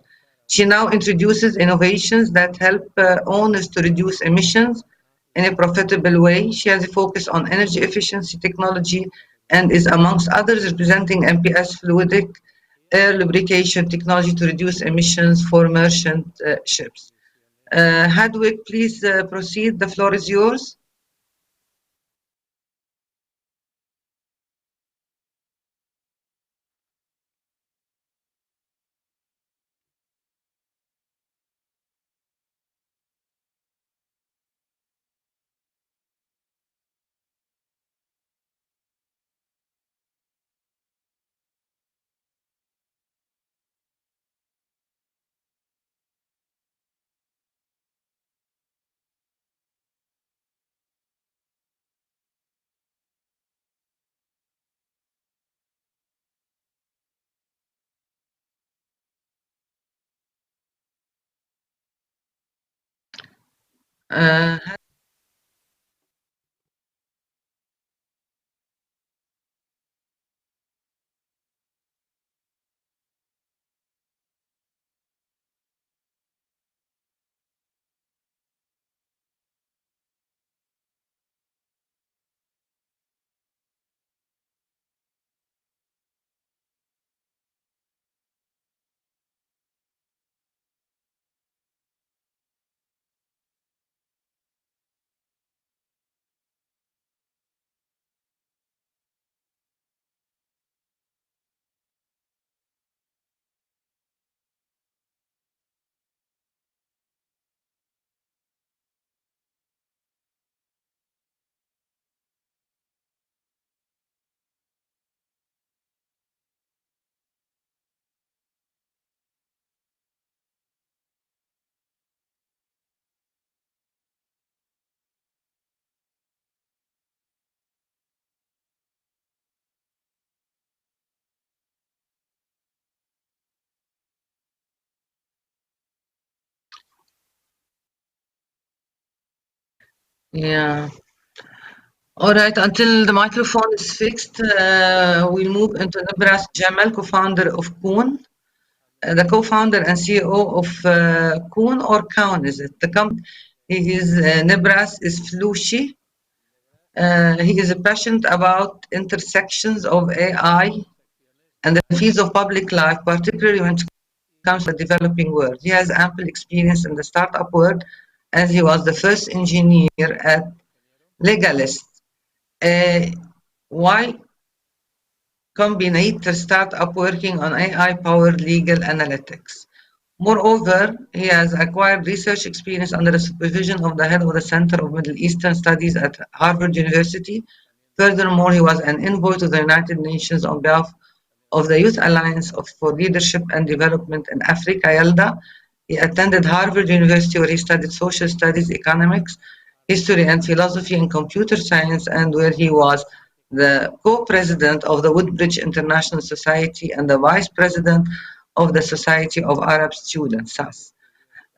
She now introduces innovations that help owners to reduce emissions in a profitable way. She has a focus on energy efficiency technology and is amongst others representing MPS fluidic air lubrication technology to reduce emissions for merchant ships. Hedwig, please proceed. The floor is yours. Uh, yeah. All right, until the microphone is fixed, we'll move into Nibras Jamal, co-founder of Kuhn. The co-founder and CEO of Kuhn or Kaun, is it? He is Nibras is Flushi. He is passionate about intersections of AI and the fields of public life, particularly when it comes to the developing world. He has ample experience in the startup world as he was the first engineer at Legalist. Y Combinator startup working on AI-powered legal analytics. Moreover, he has acquired research experience under the supervision of the head of the Center of Middle Eastern Studies at Harvard University. Furthermore, he was an envoy to the United Nations on behalf of the Youth Alliance for Leadership and Development in Africa, YALDA. He attended Harvard University where he studied social studies, economics, history and philosophy and computer science, and where he was the co-president of the Woodbridge International Society and the vice president of the Society of Arab Students, SAS.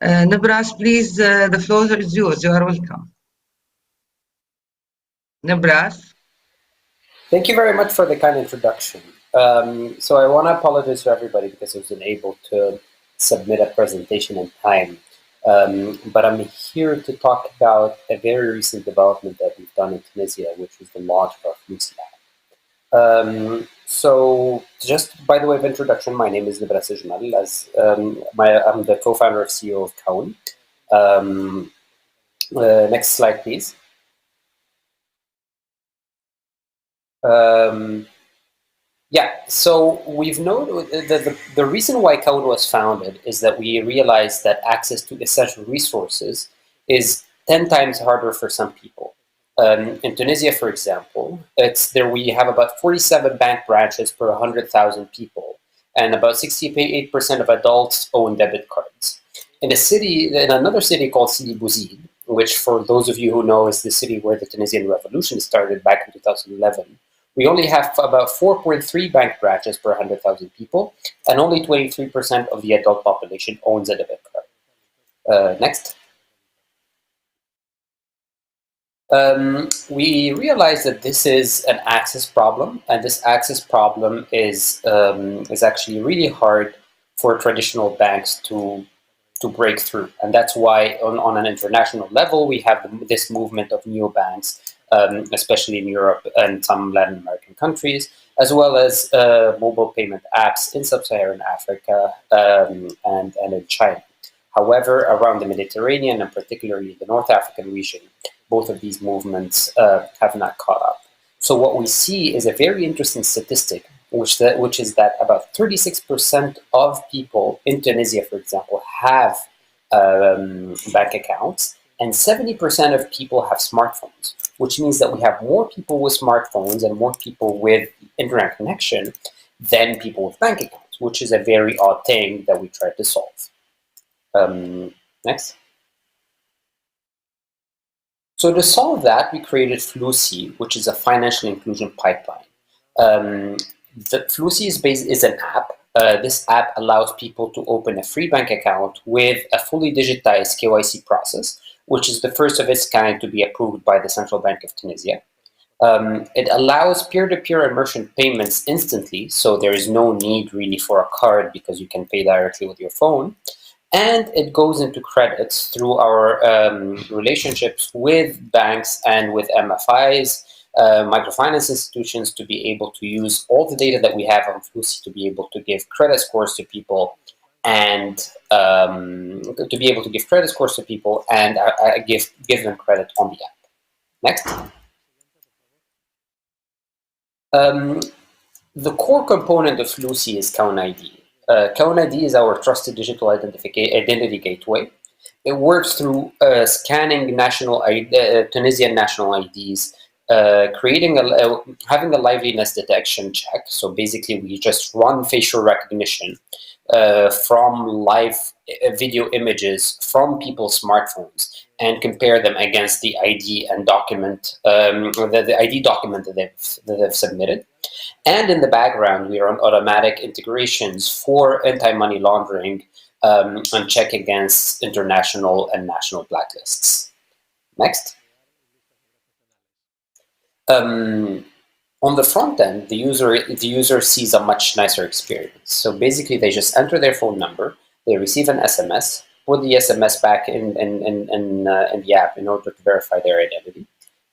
Nibras, please, the floor is yours. You are welcome. Nibras. Thank you very much for the kind introduction. So I want to apologize to everybody because I was unable to submit a presentation in time. But I'm here to talk about a very recent development that we've done in Tunisia, which was the launch of our Flusi app. So just by the way of introduction, my name is Nibras Jamal. I'm the co-founder and CEO of Kaun. Next slide, please. Yeah, so we've known the reason why Kaun was founded is that we realized that access to essential resources is 10 times harder for some people. In Tunisia, for example, we have about 47 bank branches per 100,000 people, and about 68% of adults own debit cards. In another city called Sidi Bouzid, which for those of you who know is the city where the Tunisian revolution started back in 2011, We only have about 4.3 bank branches per 100,000 people, and only 23% of the adult population owns a debit card. Next. We realized that this is an access problem, and this access problem is actually really hard for traditional banks to break through, and that's why on an international level we have this movement of neobanks, especially in Europe and some Latin American countries, as well as mobile payment apps in sub-Saharan Africa and in China. However, around the Mediterranean and particularly the North African region, both of these movements have not caught up. So what we see is a very interesting statistic, which is that about 36% of people in Tunisia, for example, have bank accounts, and 70% of people have smartphones, which means that we have more people with smartphones and more people with internet connection than people with bank accounts, which is a very odd thing that we tried to solve. Next. So to solve that, we created FLUSI, which is a financial inclusion pipeline. The FLUSI is an app. This app allows people to open a free bank account with a fully digitized KYC process, which is the first of its kind to be approved by the Central Bank of Tunisia. It allows peer-to-peer and merchant payments instantly, so there is no need really for a card because you can pay directly with your phone. And it goes into credits through our relationships with banks and with MFIs, microfinance institutions, to be able to use all the data that we have on FLUSI to be able to give credit scores to people and give them credit on the app. Next. The core component of FLUSI is Kaun ID. Kaun ID is our trusted digital identity gateway. It works through scanning Tunisian national IDs, having a liveliness detection check. So basically, we just run facial recognition from live video images from people's smartphones and compare them against the ID and document, the ID document that they've submitted. And in the background, we run automatic integrations for anti-money laundering and check against international and national blacklists. Next. On the front end, the user sees a much nicer experience. So basically, they just enter their phone number, they receive an SMS, put the SMS back in the app in order to verify their identity.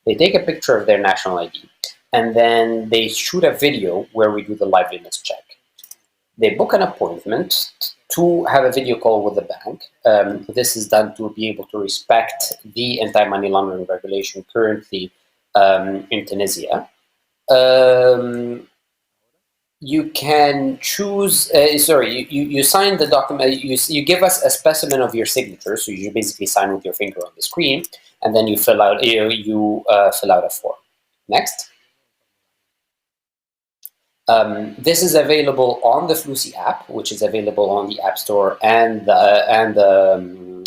They take a picture of their national ID, and then they shoot a video where we do the liveliness check. They book an appointment to have a video call with the bank. This is done to be able to respect the anti-money laundering regulation currently in Tunisia. You can choose, you sign the document, you give us a specimen of your signature, so you basically sign with your finger on the screen, and then you fill out a form. Next. This is available on the FLUSI app, which is available on the App Store and the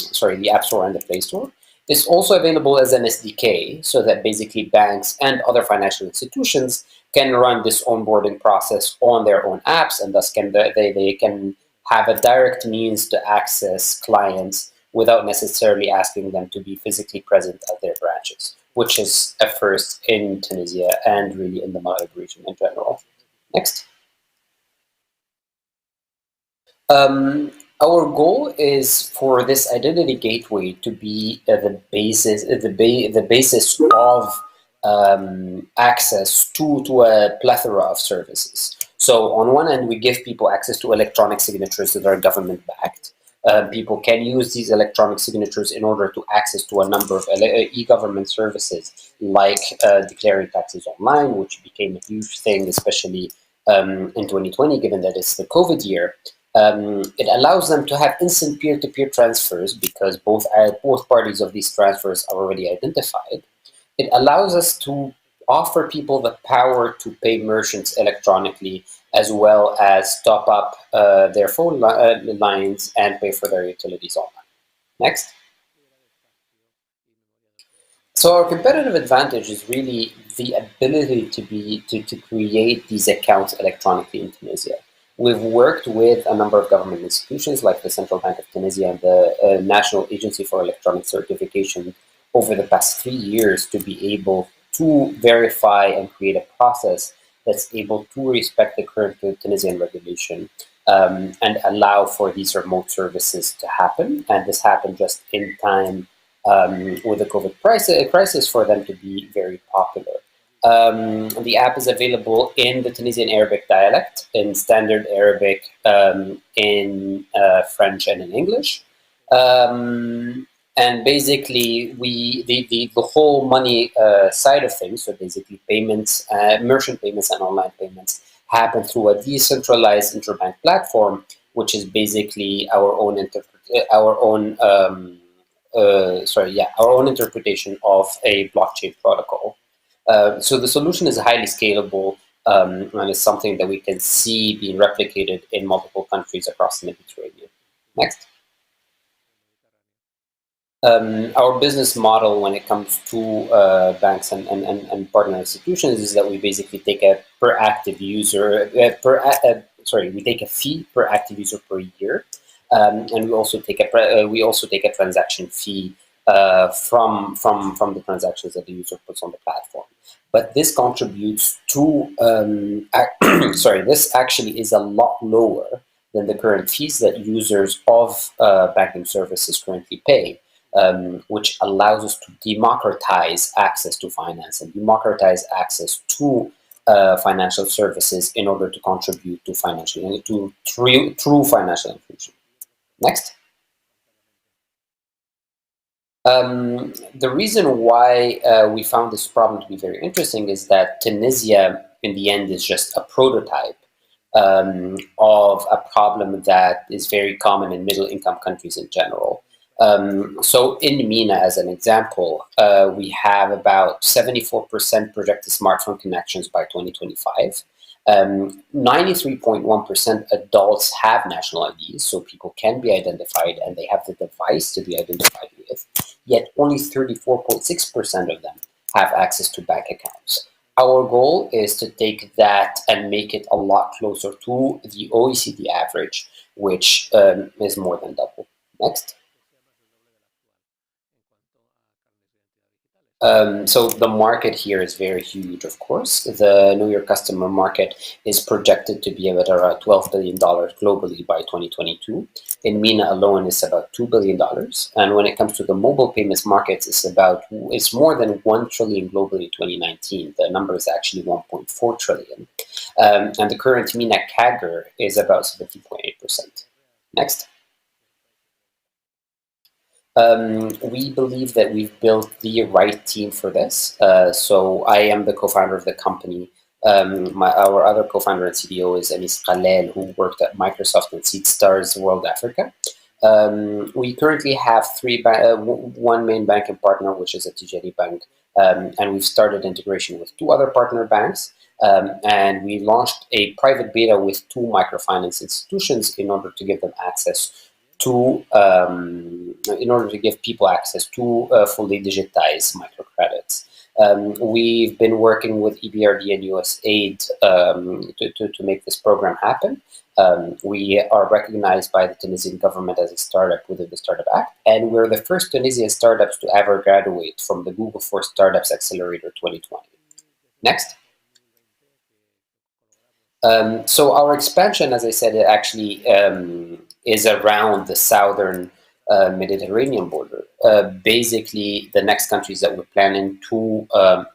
App Store and the Play Store. It's also available as an SDK, so that basically banks and other financial institutions can run this onboarding process on their own apps, and thus they can have a direct means to access clients without necessarily asking them to be physically present at their branches, which is a first in Tunisia and really in the Maghreb region in general. Next. Our goal is for this identity gateway to be the basis of access to a plethora of services. So on one end, we give people access to electronic signatures that are government-backed. People can use these electronic signatures in order to access to a number of e-government services, like declaring taxes online, which became a huge thing, especially in 2020, given that it's the COVID year. It allows them to have instant peer-to-peer transfers because both parties of these transfers are already identified. It allows us to offer people the power to pay merchants electronically, as well as top up their phone lines and pay for their utilities online. Next. So our competitive advantage is really the ability to create these accounts electronically in Tunisia. We've worked with a number of government institutions like the Central Bank of Tunisia and the National Agency for Electronic Certification over the past 3 years to be able to verify and create a process that's able to respect the current Tunisian regulation and allow for these remote services to happen. And this happened just in time with the COVID crisis for them to be very popular. The app is available in the Tunisian Arabic dialect, in Standard Arabic, in French, and in English. And basically, the whole money side of things, so basically payments, merchant payments, and online payments, happen through a decentralized interbank platform, which is basically our own interpretation of a blockchain protocol. So the solution is highly scalable and is something that we can see being replicated in multiple countries across the Mediterranean. Next. Our business model when it comes to banks and partner institutions is that we basically take a per active user, we take a fee per active user per year, and we also take a transaction fee from the transactions that the user puts on the platform. But this contributes to this actually is a lot lower than the current fees that users of banking services currently pay. Which allows us to democratize access to finance and democratize access to financial services in order to contribute to true financial inclusion. Next. The reason why we found this problem to be very interesting is that Tunisia, in the end, is just a prototype of a problem that is very common in middle-income countries in general. So in MENA, as an example, we have about 74% projected smartphone connections by 2025. 93.1% adults have national IDs, so people can be identified and they have the device to be identified with, yet only 34.6% of them have access to bank accounts. Our goal is to take that and make it a lot closer to the OECD average, which is more than double. Next. So the market here is very huge, of course. The Know Your Customer market is projected to be about around $12 billion globally by 2022. In MENA alone, it's about $2 billion. And when it comes to the mobile payments markets, it's more than 1 trillion globally in 2019. The number is actually 1.4 trillion. And the current MENA CAGR is about 17.8%. Next. We believe that we've built the right team for this. So I am the co-founder of the company. Our other co-founder and CDO is Anis Khalel, who worked at Microsoft and SeedStars World Africa. We currently have one main banking partner, which is a Tijari bank, and we've started integration with 2 other partner banks. And we launched a private beta with 2 microfinance institutions in order to give them access to, in order to give people access to fully digitized microcredits. We've been working with EBRD and USAID to make this program happen. We are recognized by the Tunisian government as a startup within the Startup Act, and we're the first Tunisian startups to ever graduate from the Google for Startups Accelerator 2020. Next. So our expansion, as I said, it actually is around the southern Mediterranean border. Basically, the next countries that we're planning to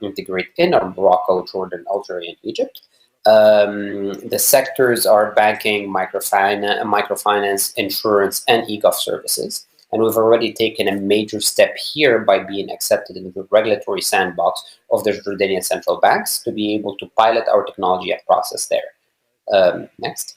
integrate in are Morocco, Jordan, Algeria, and Egypt. The sectors are banking, microfinance, insurance, and e-gov services. And we've already taken a major step here by being accepted into the regulatory sandbox of the Jordanian central banks to be able to pilot our technology and process there. Next.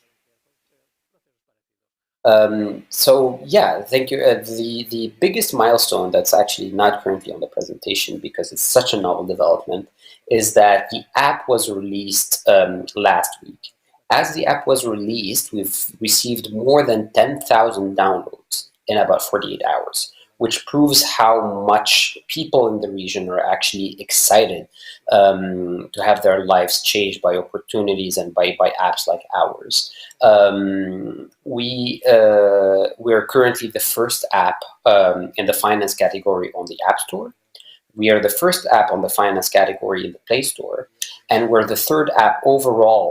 So yeah, thank you. The biggest milestone that's actually not currently on the presentation because it's such a novel development is that the app was released last week. As the app was released, we've received more than 10,000 downloads in about 48 hours. which proves how much people in the region are actually excited to have their lives changed by opportunities and by apps like ours. We're currently the first app in the finance category on the App Store. We are the first app on the finance category in the Play Store, and we're the third app overall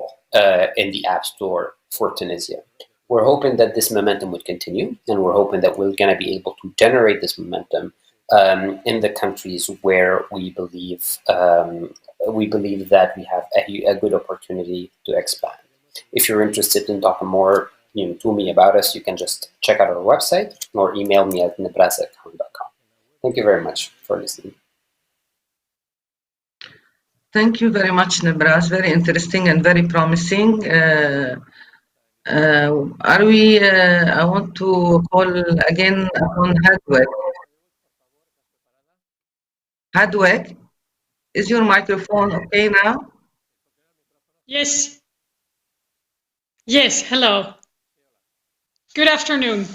in the App Store for Tunisia. We're hoping that this momentum would continue, and we're hoping that we're going to be able to generate this momentum in the countries where we believe that we have a good opportunity to expand. If you're interested in talking more to me about us, you can just check out our website or email me at nebras@account.com. Thank you very much for listening. Thank you very much, Nebras. Very interesting and very promising. I want to call again upon Hadweg. Hadweg, is your microphone okay now? Yes. Yes, hello. Good afternoon.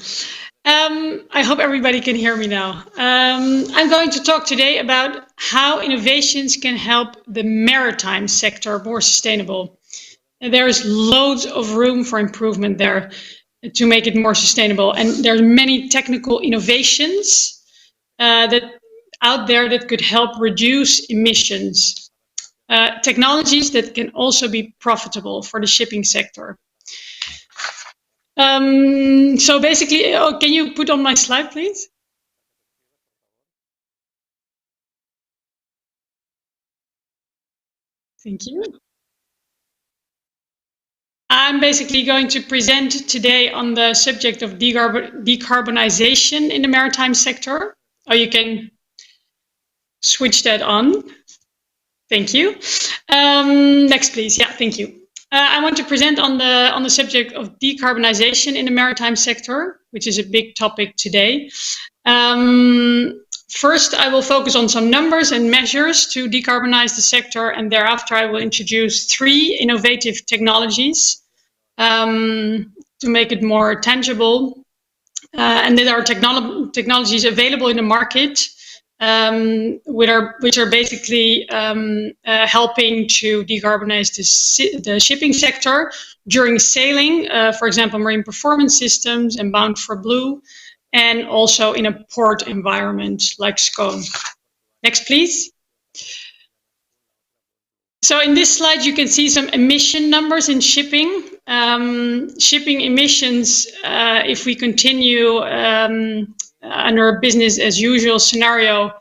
I hope everybody can hear me now. I'm going to talk today about how innovations can help the maritime sector more sustainable. There's loads of room for improvement there to make it more sustainable. And there are many technical innovations out there that could help reduce emissions. Technologies that can also be profitable for the shipping sector. So basically, can you put on my slide, please? Thank you. I'm basically going to present today on the subject of decarbonization in the maritime sector. Oh, you can switch that on. Thank you. Next, please. Yeah, thank you. I want to present on the subject of decarbonization in the maritime sector, which is a big topic today. First, I will focus on some numbers and measures to decarbonize the sector, and thereafter I will introduce 3 innovative technologies to make it more tangible. And there are technologies available in the market which are basically helping to decarbonize the shipping sector during sailing, for example, marine performance systems and Bound for Blue, and also in a port environment like Scone. Next, please. So in this slide, you can see some emission numbers in shipping. Shipping emissions, if we continue under a business as usual scenario,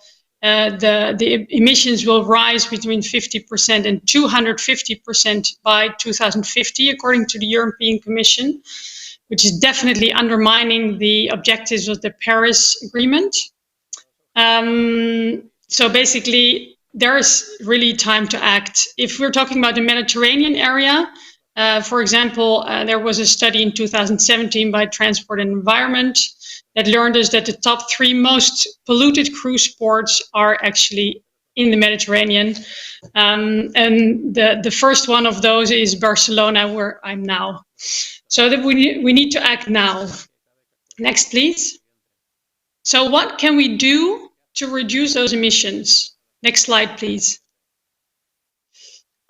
the emissions will rise between 50% and 250% by 2050, according to the European Commission, which is definitely undermining the objectives of the Paris Agreement. So basically, there is really time to act. If we're talking about the Mediterranean area, for example, there was a study in 2017 by Transport and Environment that learned us that the top 3 most polluted cruise ports are actually in the Mediterranean. And the first one of those is Barcelona, where I'm now. So that we need to act now. Next, please. So what can we do to reduce those emissions? Next slide, please.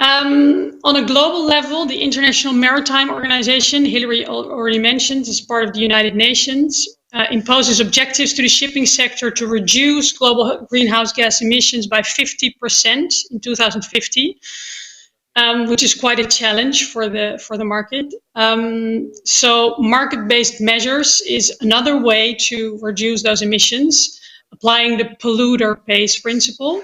On a global level, the International Maritime Organization, Hillary already mentioned, is part of the United Nations, imposes objectives to the shipping sector to reduce global greenhouse gas emissions by 50% in 2050, which is quite a challenge for the market. So market-based measures is another way to reduce those emissions, applying the polluter pays principle.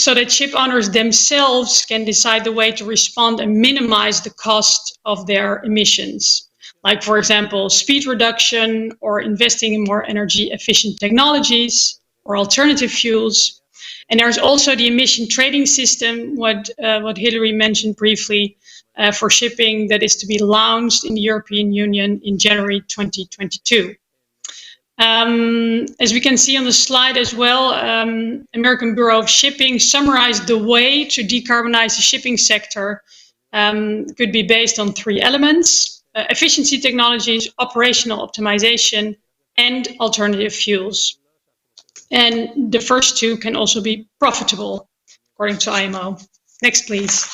So that ship owners themselves can decide the way to respond and minimize the cost of their emissions. Like, for example, speed reduction or investing in more energy efficient technologies or alternative fuels. And there's also the emission trading system, what Hillary mentioned briefly, for shipping, that is to be launched in the European Union in January 2022. As we can see on the slide as well, American Bureau of Shipping summarized the way to decarbonize the shipping sector could be based on 3 elements: efficiency technologies, operational optimization, and alternative fuels. And the first two can also be profitable, according to IMO. Next, please.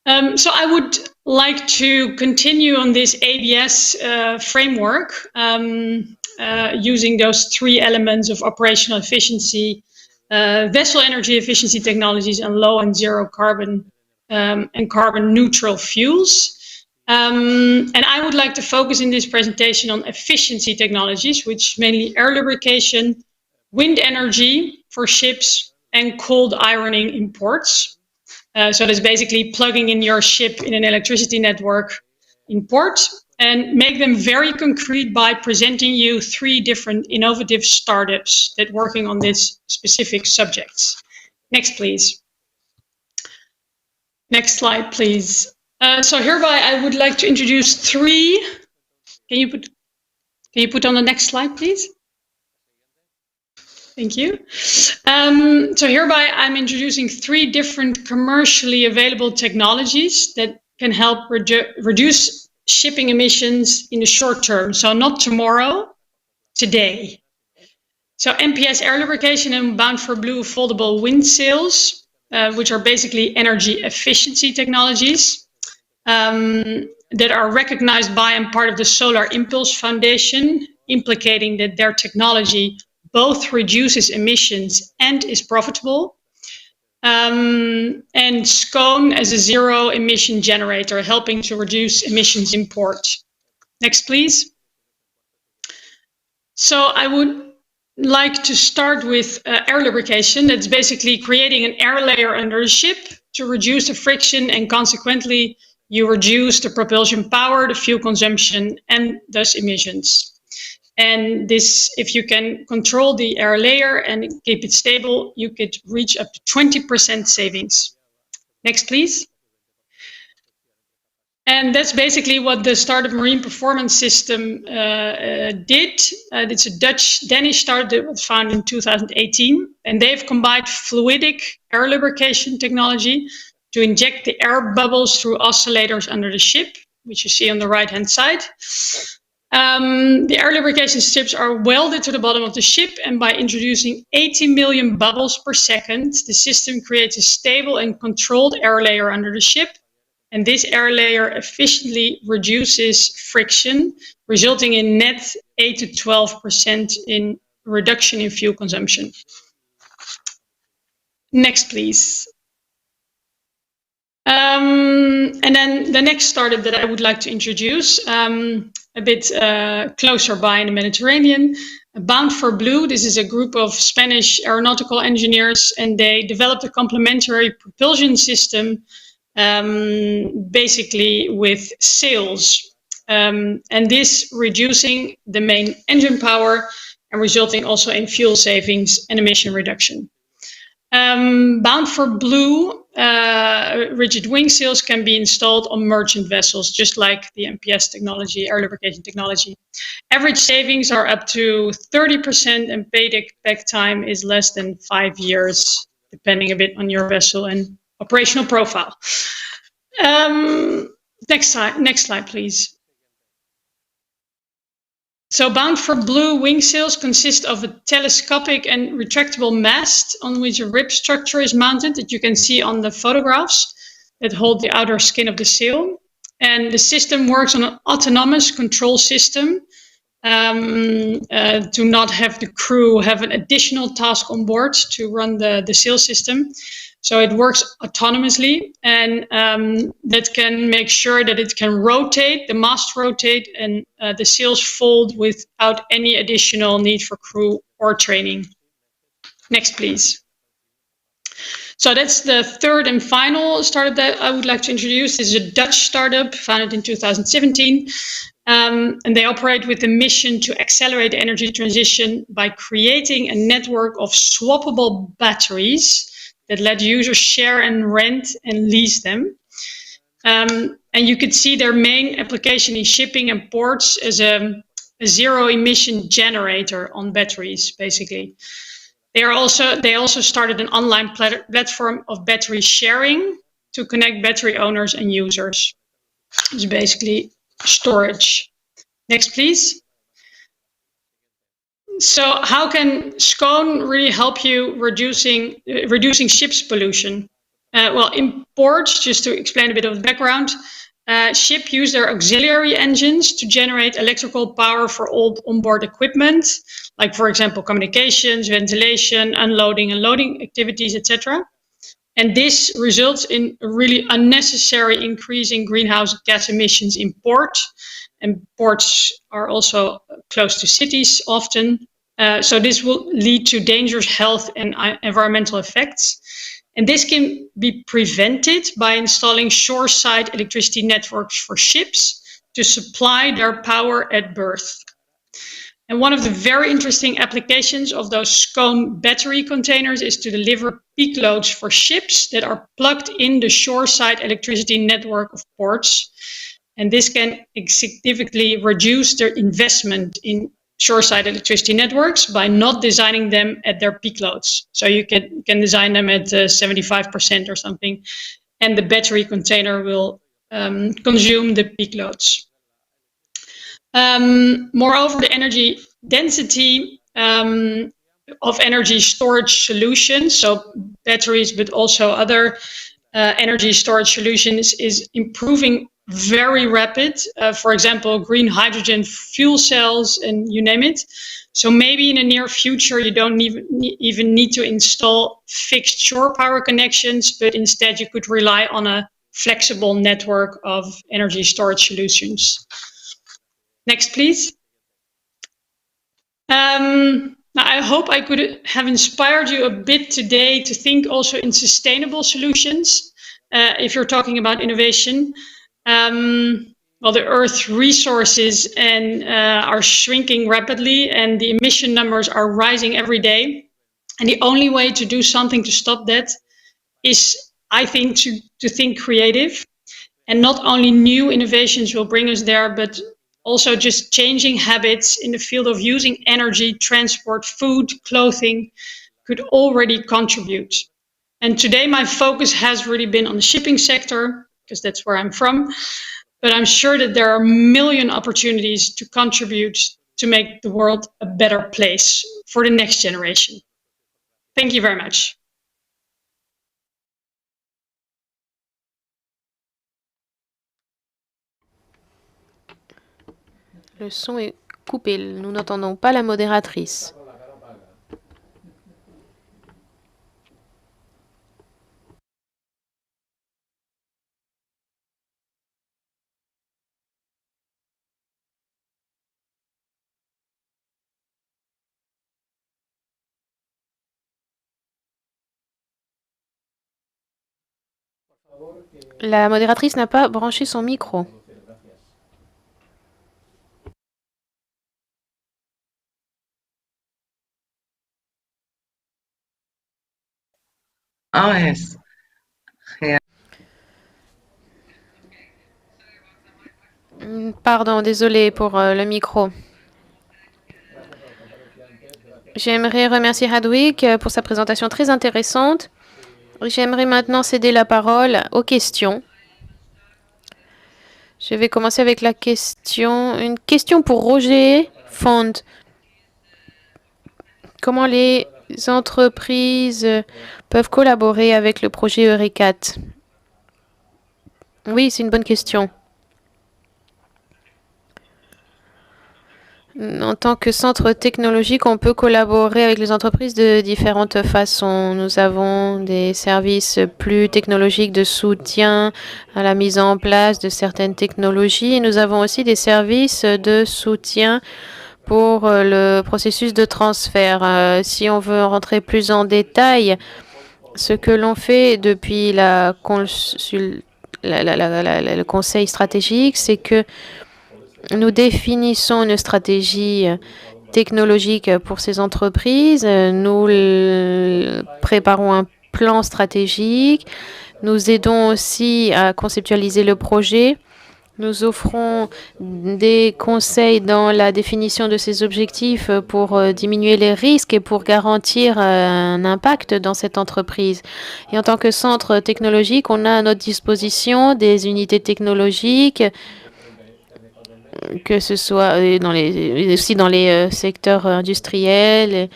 So I would like to continue on this ABS framework using those three elements of operational efficiency, vessel energy efficiency technologies, and low and zero carbon and carbon neutral fuels. And I would like to focus in this presentation on efficiency technologies, which mainly air lubrication, wind energy for ships, and cold ironing in ports. So that's basically plugging in your ship in an electricity network in port, and make them very concrete by presenting you three different innovative startups that working on this specific subjects. Next, please. Next slide, please. So hereby I would like to introduce three. Can you put on the next slide, please? Thank you. So hereby I'm introducing three different commercially available technologies that can help reduce shipping emissions in the short term. So not tomorrow, today. So MPS air lubrication and Bound for Blue foldable wind sails, which are basically energy efficiency technologies that are recognized by and part of the Solar Impulse Foundation, implicating that their technology both reduces emissions and is profitable. And SCONE as a zero emission generator, helping to reduce emissions in port. Next, please. So I would like to start with air lubrication. That's basically creating an air layer under the ship to reduce the friction, and consequently you reduce the propulsion power, the fuel consumption, and thus emissions. And this, if you can control the air layer and keep it stable, you could reach up to 20% savings. Next, please. And that's basically what the startup Marine Performance System did. It's a Danish startup that was founded in 2018. And they've combined fluidic air lubrication technology to inject the air bubbles through oscillators under the ship, which you see on the right-hand side. The air lubrication strips are welded to the bottom of the ship, and by introducing 80 million bubbles per second, the system creates a stable and controlled air layer under the ship. And this air layer efficiently reduces friction, resulting in net 8 to 12% in reduction in fuel consumption. Next, please. And then the next startup that I would like to introduce, a bit closer by in the Mediterranean, Bound for Blue. This is a group of Spanish aeronautical engineers, and they developed a complementary propulsion system, basically with sails, and this reducing the main engine power and resulting also in fuel savings and emission reduction. Bound for Blue rigid wing sails can be installed on merchant vessels, just like the MPS technology, air lubrication technology. Average savings are up to 30%, and payback time is less than 5 years, depending a bit on your vessel and operational profile. Next slide, please. So Bound for Blue wing sails consist of a telescopic and retractable mast on which a rib structure is mounted that you can see on the photographs that hold the outer skin of the sail. And the system works on an autonomous control system to not have the crew have an additional task on board to run the sail system. So it works autonomously, and that can make sure that it can rotate, the mast rotate, and the sails fold without any additional need for crew or training. Next, please. So that's the third and final startup that I would like to introduce. This is a Dutch startup founded in 2017. And they operate with the mission to accelerate the energy transition by creating a network of swappable batteries that let users share and rent and lease them. And you could see their main application in shipping and ports as a zero emission generator on batteries, basically. They also started an online platform of battery sharing to connect battery owners and users. It's basically storage. Next, please. So how can scone really help you reducing ships pollution? Well, in ports, just to explain a bit of the background, ships use their auxiliary engines to generate electrical power for all onboard equipment, like, for example, communications, ventilation, unloading and loading activities, etc. And this results in a really unnecessary increase in greenhouse gas emissions in ports. And ports are also close to cities often. So this will lead to dangerous health and environmental effects. And this can be prevented by installing shoreside electricity networks for ships to supply their power at berth. And one of the very interesting applications of those scone battery containers is to deliver peak loads for ships that are plugged in the shoreside electricity network of ports. And this can significantly reduce their investment in shoreside electricity networks by not designing them at their peak loads. So you can design them at 75% or something, and the battery container will consume the peak loads. Moreover, the energy density of energy storage solutions, so batteries, but also other energy storage solutions, is improving very rapid. For example, green hydrogen fuel cells, and you name it. So maybe in the near future, you don't even need to install fixed shore power connections, but instead you could rely on a flexible network of energy storage solutions. Next, please. I hope I could have inspired you a bit today to think also in sustainable solutions. If you're talking about innovation, well, the Earth's resources are shrinking rapidly, and the emission numbers are rising every day. And the only way to do something to stop that is, I think, to think creative. And not only new innovations will bring us there, but also just changing habits in the field of using energy, transport, food, clothing could already contribute. And today my focus has really been on the shipping sector, because that's where I'm from. But I'm sure that there are a million opportunities to contribute to make the world a better place for the next generation. Thank you very much. Le son est coupé, nous n'entendons pas la modératrice. La modératrice n'a pas branché son micro. Oh, yes. Yeah. Pardon, désolé pour le micro. J'aimerais remercier Hadwig pour sa présentation très intéressante. J'aimerais maintenant céder la parole aux questions. Je vais commencer avec la question. Une question pour Roger Font. Comment les entreprises peuvent collaborer avec le projet Eurecat? Oui, c'est une bonne question. En tant que centre technologique, on peut collaborer avec les entreprises de différentes façons. Nous avons des services plus technologiques de soutien à la mise en place de certaines technologies. Et nous avons aussi des services de soutien pour le processus de transfert. Si on veut rentrer plus en détail, ce que l'on fait depuis le conseil stratégique, c'est que nous définissons une stratégie technologique pour ces entreprises. Nous préparons un plan stratégique. Nous aidons aussi à conceptualiser le projet. Nous offrons des conseils dans la définition de ces objectifs pour diminuer les risques et pour garantir un impact dans cette entreprise. Et en tant que centre technologique, on a à notre disposition des unités technologiques que ce soit aussi dans les secteurs industriels.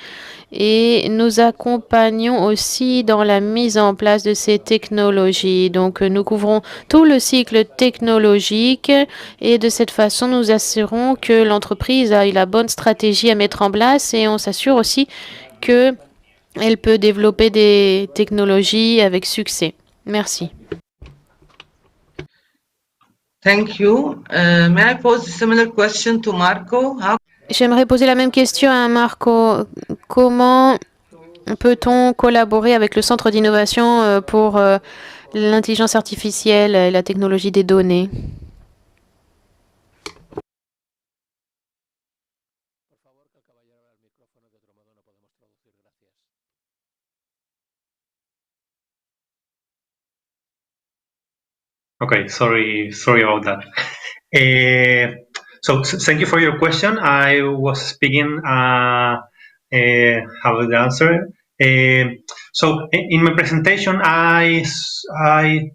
Et nous accompagnons aussi dans la mise en place de ces technologies. Donc, nous couvrons tout le cycle technologique et de cette façon, nous assurons que l'entreprise a la bonne stratégie à mettre en place et on s'assure aussi qu'elle peut développer des technologies avec succès. Merci. Thank you. May I pose a similar question to Marco? J'aimerais poser la même question à Marco. Comment peut-on collaborer avec le Centre d'innovation pour l'intelligence artificielle et la technologie des données? Okay, sorry about that. So thank you for your question. I was speaking how the answer. So in my presentation, I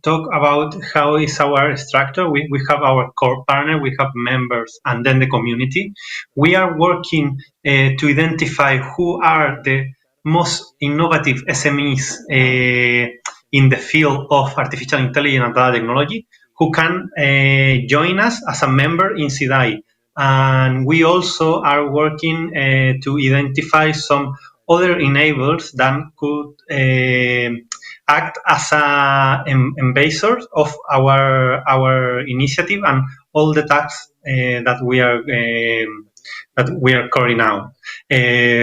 talk about how is our structure. We have our core partner, we have members, and then the community. We are working to identify who are the most innovative SMEs in the field of artificial intelligence and data technology who can join us as a member in CIDAI. And we also are working to identify some other enablers that could act as ambassadors of our initiative and all the tasks that we are carrying out.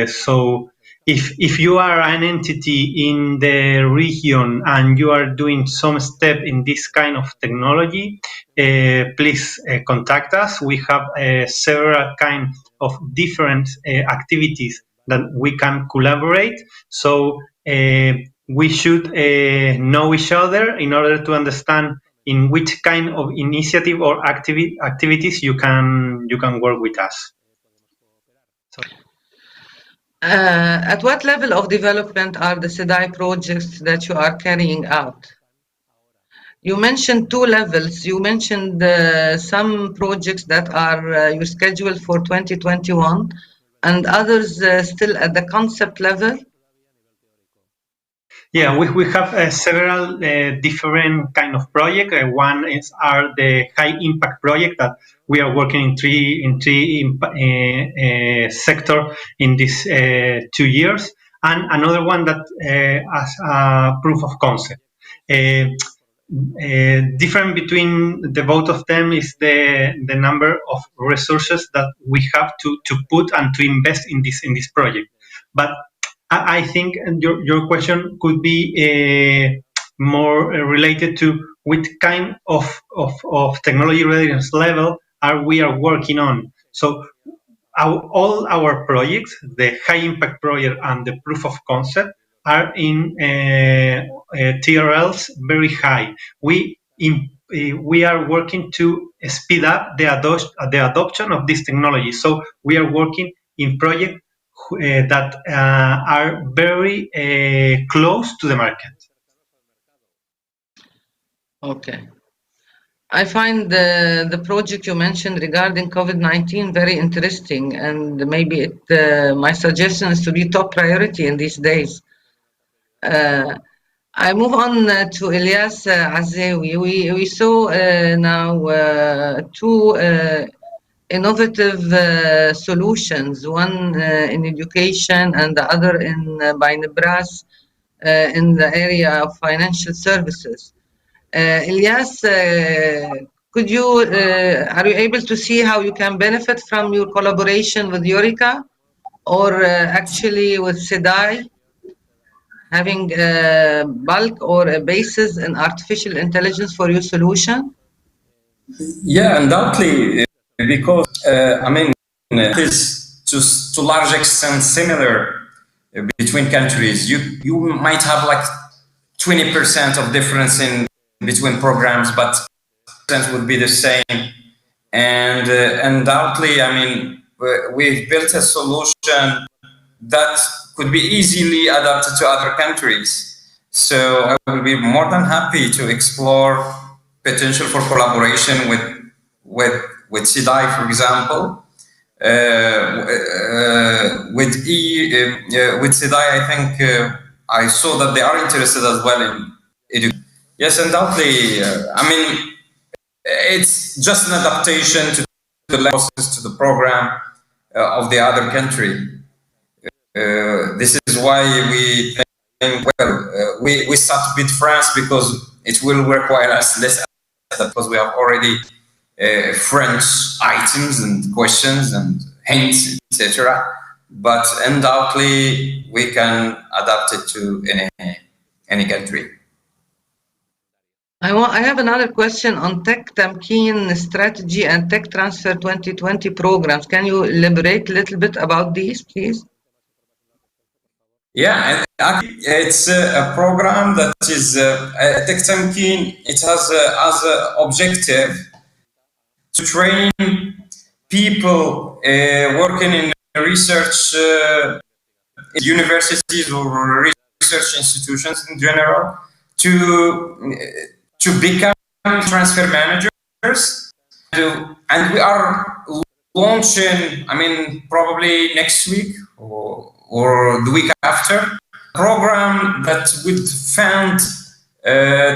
So if you are an entity in the region and you are doing some step in this kind of technology, please contact us. We have several kinds of different activities that we can collaborate. So we should know each other in order to understand in which kind of initiative or activities you can work with us. At what level of development are the CIDAI projects that you are carrying out? You mentioned 2 levels. You mentioned some projects that are you're scheduled for 2021 and others still at the concept level. Yeah, we have several different kind of projects. One are the high impact project that we are working in three sector in these 2 years, and another one that as a proof of concept. Different between the both of them is the number of resources that we have to put and to invest in this project. But I think your question could be more related to which kind of technology readiness level we are working on. So all our projects, the high impact project and the proof of concept, are in TRLs very high. We are working to speed up the adoption of this technology. So we are working in projects that are very close to the market. Okay. I find the project you mentioned regarding COVID-19 very interesting, and maybe my suggestion is to be top priority in these days. I move on to Ilyas Azewi. We saw now 2 innovative solutions, one in education and the other by Nebras in the area of financial services. Ilyas, are you able to see how you can benefit from your collaboration with Eureka or actually with CIDAI, having a bulk or a basis in artificial intelligence for your solution? Yeah, undoubtedly, because it is to large extent similar between countries. You might have like 20% of difference in between programs, but sense would be the same. And undoubtedly, we've built a solution that could be easily adapted to other countries. So I will be more than happy to explore potential for collaboration with with CDI, for example. With CDI, I think I saw that they are interested as well in education. Yes, undoubtedly. I mean, it's just an adaptation to the process, to the program of the other country. This is why we think, well, we start with France because it will require us less because we have already French items and questions and hints, etc. But undoubtedly, we can adapt it to any country. I have another question on Tech Tamkeen strategy and Tech Transfer 2020 programs. Can you elaborate a little bit about these, please? Yeah, and actually it's a program that is Tech Tamkeen. It has as an objective to train people working in research universities or research institutions in general to become transfer managers. And we are launching, I mean, probably next week or the week after, a program that would fund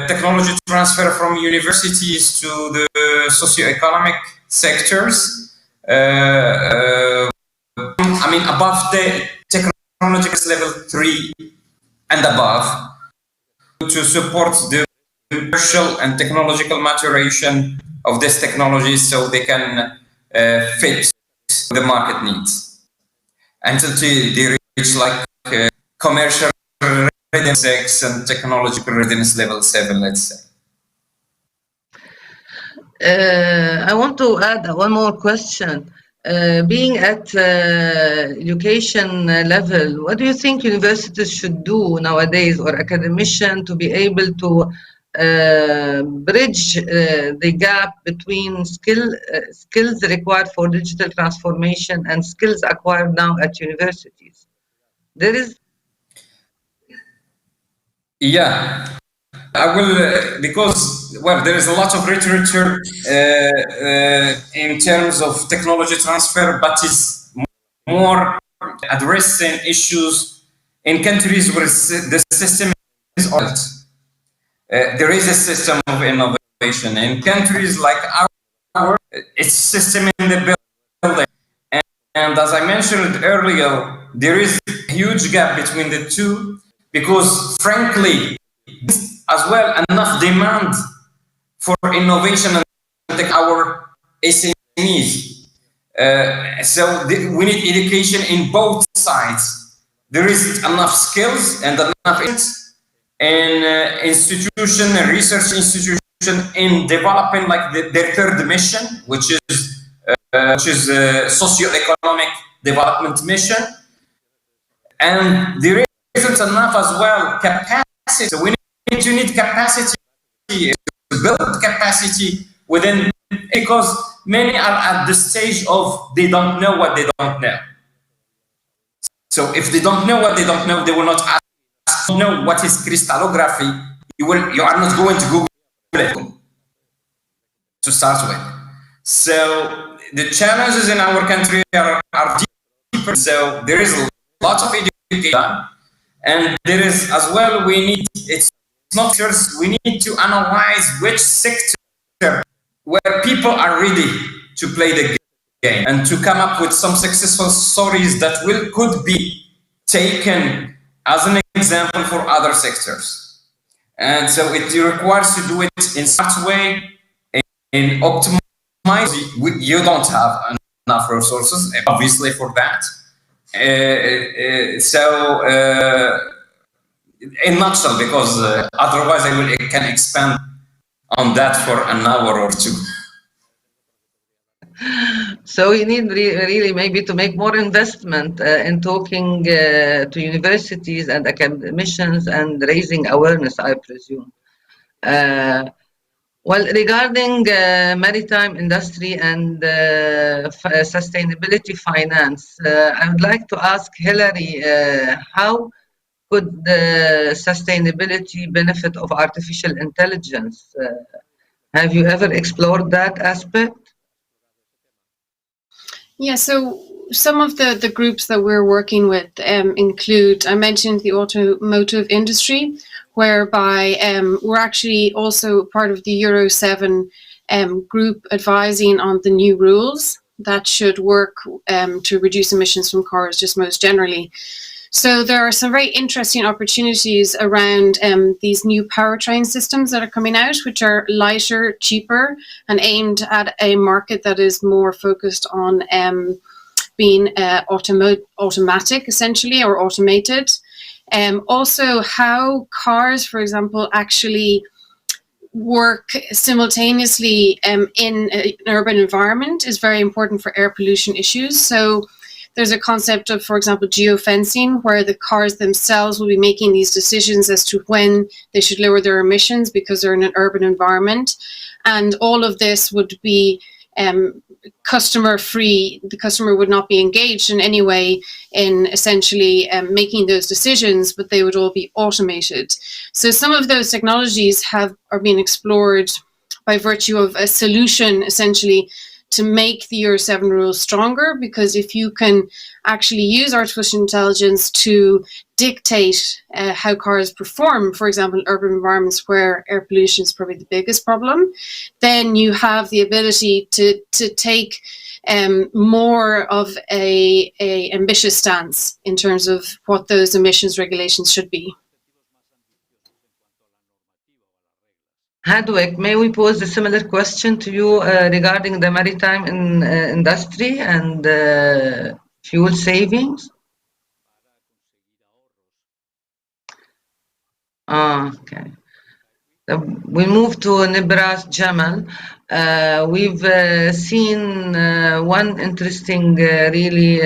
technology transfer from universities to the socioeconomic sectors. I mean, above the technological level 3 and above, to support the commercial and technological maturation of this technology so they can fit the market needs until they reach like commercial readiness 6 and technological readiness level 7, let's say. I want to add one more question. Being at education level, what do you think universities should do nowadays, or academicians, to be able to bridge the gap between skills required for digital transformation and skills acquired now at universities? There is... Yeah. I will, because, well, there is a lot of literature in terms of technology transfer, but it's more addressing issues in countries where the system is old. There is a system of innovation. In countries like ours, it's system in the building. And as I mentioned earlier, there is a huge gap between the two because, frankly, as well, enough demand for innovation and our SMEs. So we need education in both sides. There is enough skills and enough in institution and research institution in developing like their third mission, which is socio-economic development mission. And there isn't enough as well capacity. So we need capacity, to build capacity within, because many are at the stage of they don't know what they don't know. So if they don't know what they don't know, they will not ask. Know what is crystallography, you are not going to Google it to start with. So the challenges in our country are deeper. So there is a lot of education, and there is as well, it's not just, we need to analyze which sector where people are ready to play the game and to come up with some successful stories that could be taken as an example for other sectors. And so it requires to do it in such a way, in optimize. You don't have enough resources, obviously, for that. In a nutshell, because otherwise I can expand on that for an hour or two. So we need really maybe to make more investment in talking to universities and academicians and raising awareness, I presume. Well, regarding maritime industry and sustainability finance, I would like to ask Hilary, how could the sustainability benefit of artificial intelligence? Have you ever explored that aspect? Yeah, so some of the groups that we're working with include, I mentioned the automotive industry, whereby we're actually also part of the Euro 7 group advising on the new rules that should work to reduce emissions from cars just most generally. So there are some very interesting opportunities around these new powertrain systems that are coming out, which are lighter, cheaper, and aimed at a market that is more focused on being automatic, essentially, or automated. Also, how cars, for example, actually work simultaneously in an urban environment is very important for air pollution issues. So there's a concept of, for example, geofencing, where the cars themselves will be making these decisions as to when they should lower their emissions because they're in an urban environment. And all of this would be customer free. The customer would not be engaged in any way in essentially making those decisions, but they would all be automated. So some of those technologies are being explored by virtue of a solution, essentially, to make the Euro 7 rules stronger, because if you can actually use artificial intelligence to dictate how cars perform, for example, in urban environments where air pollution is probably the biggest problem, then you have the ability to take more of a ambitious stance in terms of what those emissions regulations should be. Hadwick, may we pose a similar question to you regarding the maritime industry and fuel savings? Okay. We move to Nibras Jamal. We've seen one interesting, really.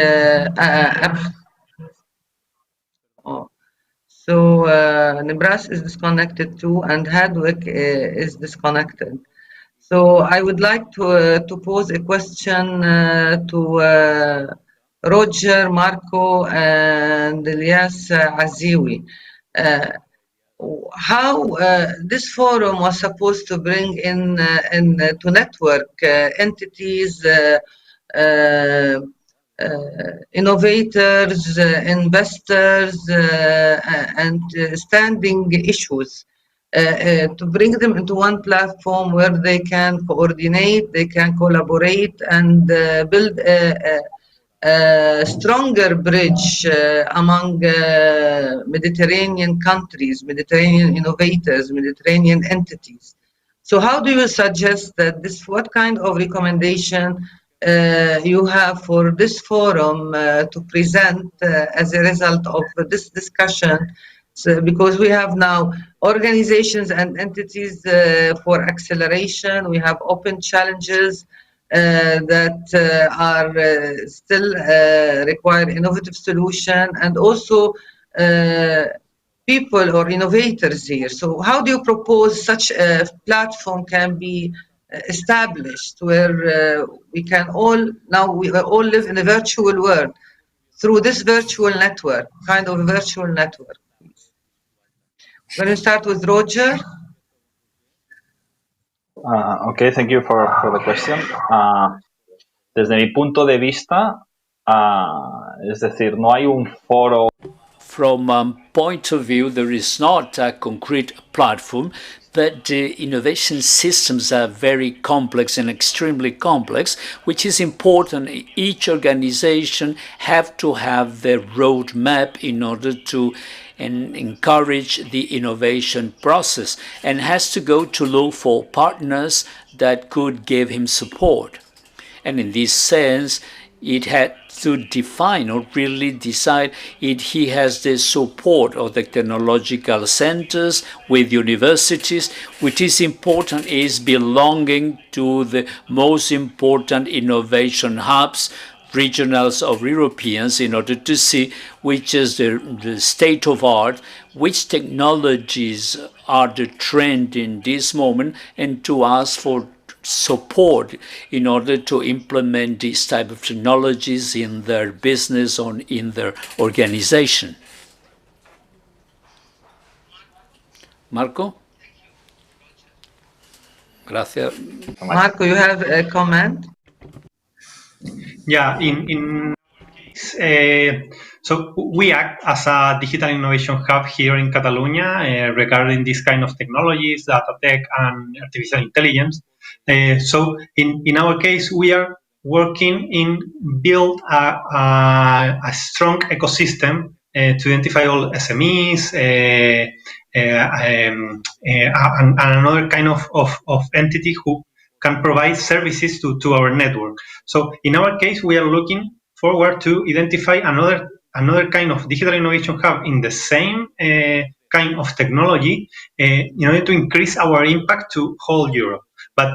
So Nibras is disconnected too, and Hadwick is disconnected. So I would like to pose a question to Roger, Marco, and Elias Aziwi. How this forum was supposed to bring in to network entities, innovators, investors, and standing issues, to bring them into one platform where they can coordinate, they can collaborate, and build a stronger bridge among Mediterranean countries, Mediterranean innovators, Mediterranean entities. So how do you suggest that what kind of recommendation you have for this forum to present as a result of this discussion? So, because we have now organizations and entities for acceleration, we have open challenges that are still require innovative solution, and also people or innovators here. So how do you propose such a platform can be established where we can all live in a virtual world through this virtual network, kind of a virtual network? We're going to start with Roger. Okay, thank you for the question. Desde mi punto de vista, es decir, no hay un foro. From point of view, there is not a concrete platform, but innovation systems are very complex and extremely complex, which is important. Each organization have to have their roadmap in order to encourage the innovation process, and has to go to look for partners that could give him support. And in this sense, it had to define or really decide if he has the support of the technological centers with universities, which is important, is belonging to the most important innovation hubs, regionals or Europeans, in order to see which is the state of art, which technologies are the trend in this moment, and to ask for support in order to implement these type of technologies in their business or in their organization. Marco? Gracias. Marco, you have a comment? Yeah, so we act as a digital innovation hub here in Catalonia regarding this kind of technologies, data tech and artificial intelligence. So in our case, we are working in build a strong ecosystem to identify all SMEs and another kind of entity who can provide services to our network. So in our case, we are looking forward to identify another kind of digital innovation hub in the same kind of technology in order to increase our impact to whole Europe. But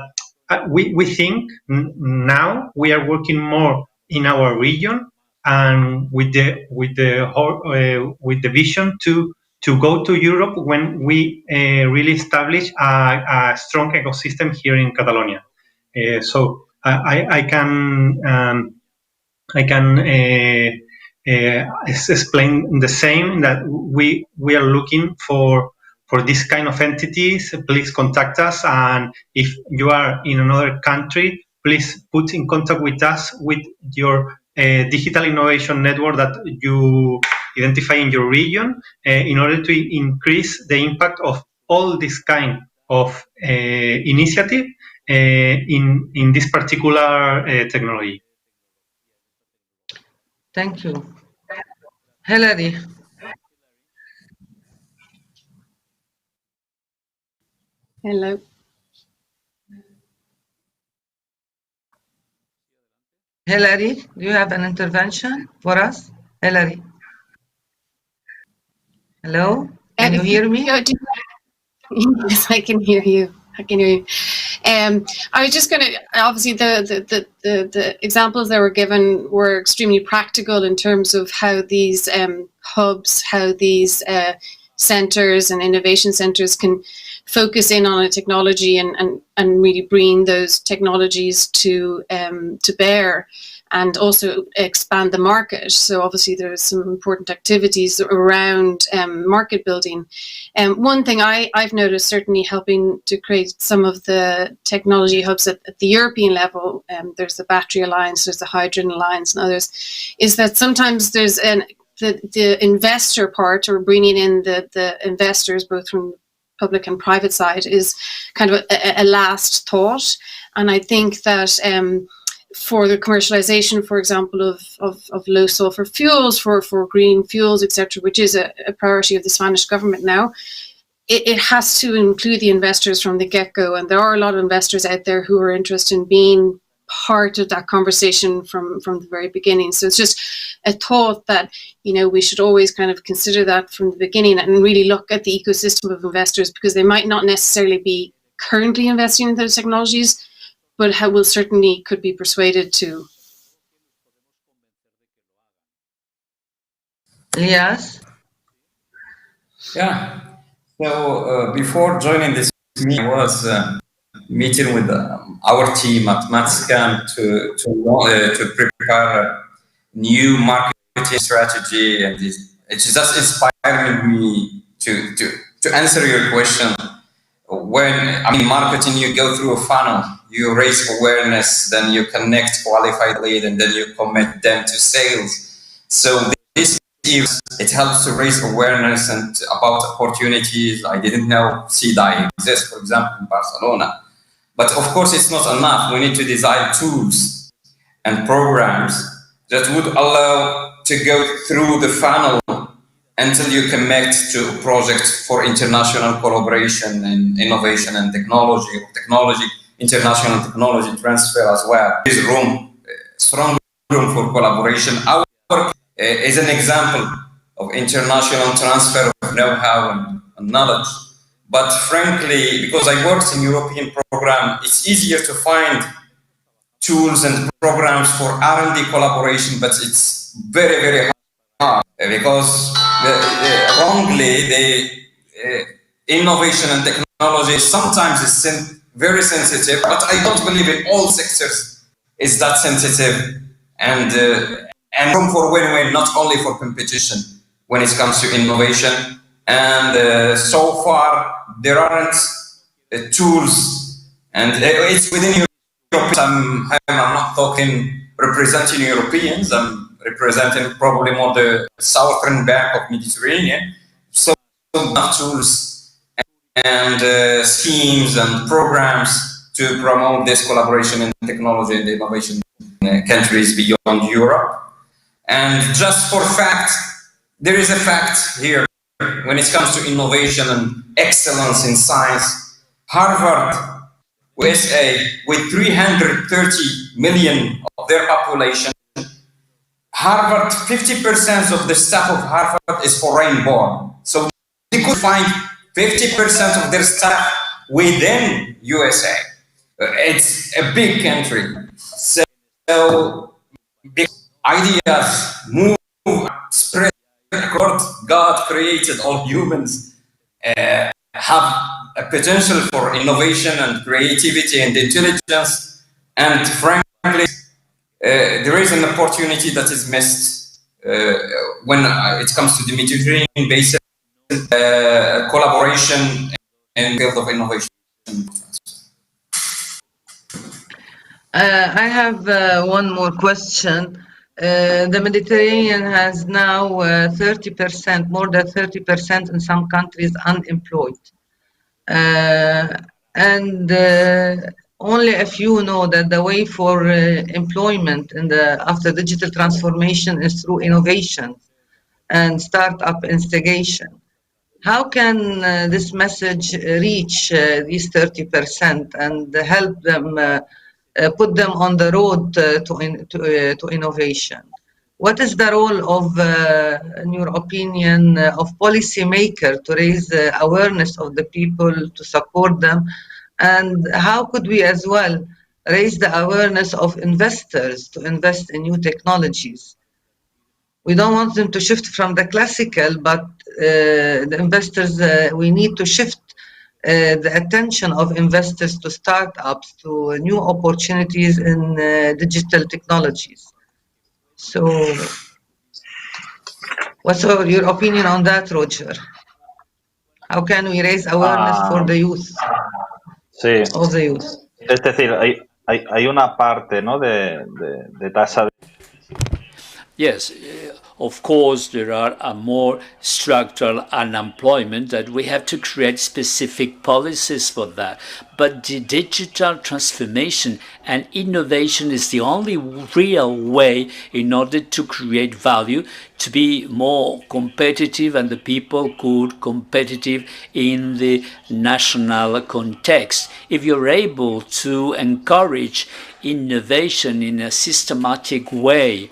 we think now we are working more in our region and with the vision to go to Europe when we really establish a strong ecosystem here in Catalonia. So I can explain the same, that we are looking for this kind of entities. Please contact us, and if you are in another country, please put in contact with us with your digital innovation network that you identify in your region in order to increase the impact of all this kind of initiative in this particular technology. Thank you. Hilary. Hello. Hilary, do you have an intervention for us? Hilary. Hello? Can you hear me? Yes, I can hear you. I can hear you. I was just going to, obviously the examples that were given were extremely practical in terms of how these hubs, how these centers and innovation centers can focus in on a technology and really bring those technologies to bear, and also expand the market. So obviously there's some important activities around market building. One thing I've noticed, certainly helping to create some of the technology hubs at the European level, there's the Battery Alliance, there's the Hydrogen Alliance and others, is that sometimes there's the investor part, or bringing in the investors both from public and private side, is kind of a last thought. And I think that for the commercialization, for example, of low sulfur fuels, for green fuels, etc., which is a priority of the Spanish government now, it has to include the investors from the get-go. And there are a lot of investors out there who are interested in being part of that conversation from the very beginning. So it's just a thought that, we should always kind of consider that from the beginning and really look at the ecosystem of investors, because they might not necessarily be currently investing in those technologies, but certainly could be persuaded to. Yes. Yeah. So before joining this meeting, I was meeting with our team at Matscam to prepare new marketing strategy, and it's just inspiring me to answer your question. When marketing, you go through a funnel, you raise awareness, then you connect qualified lead, and then you commit them to sales. So this it helps to raise awareness and about opportunities. I didn't know CDI exists, for example, in Barcelona. But of course, it's not enough. We need to design tools and programs that would allow to go through the funnel until you connect to a project for international collaboration and innovation and technology, international technology transfer as well. There is strong room for collaboration. Our is an example of international transfer of know-how and knowledge. But frankly, because I worked in European program, it's easier to find tools and programs for R&D collaboration, but it's very, very hard because wrongly the innovation and technology sometimes is very sensitive, but I don't believe in all sectors is that sensitive, and room for win-win, not only for competition when it comes to innovation. And so far there aren't tools, and it's within Europe. I'm not talking representing Europeans. I'm representing probably more the southern bank of Mediterranean. So tools and schemes and programs to promote this collaboration in technology and innovation in countries beyond Europe. And just for fact, there is a fact here when it comes to innovation and excellence in science. Harvard, USA, with 330 million of their population, Harvard, 50% of the staff of Harvard is foreign born. So they could find 50% of their staff within USA. It's a big country. So big ideas move, spread. God created all humans have a potential for innovation and creativity and intelligence, and frankly, there is an opportunity that is missed when it comes to the Mediterranean-based collaboration in the field of innovation. I have one more question. The Mediterranean has now 30%, more than 30% in some countries unemployed. And only a few know that the way for employment after digital transformation is through innovation and startup instigation. How can this message reach these 30% and help them put them on the road to innovation? What is the role of, in your opinion, of policymakers to raise the awareness of the people to support them? And how could we as well raise the awareness of investors to invest in new technologies? We don't want them to shift from the classical, but the investors, we need to shift the attention of investors to startups, to new opportunities in digital technologies. So, what's your opinion on that, Roger? How can we raise awareness for the youth? Sí. Of the youth? Es decir, hay una parte, ¿no? de tasa de... Yes, of course, there are a more structural unemployment that we have to create specific policies for that. But the digital transformation and innovation is the only real way in order to create value, to be more competitive, and the people could competitive in the national context. If you're able to encourage innovation in a systematic way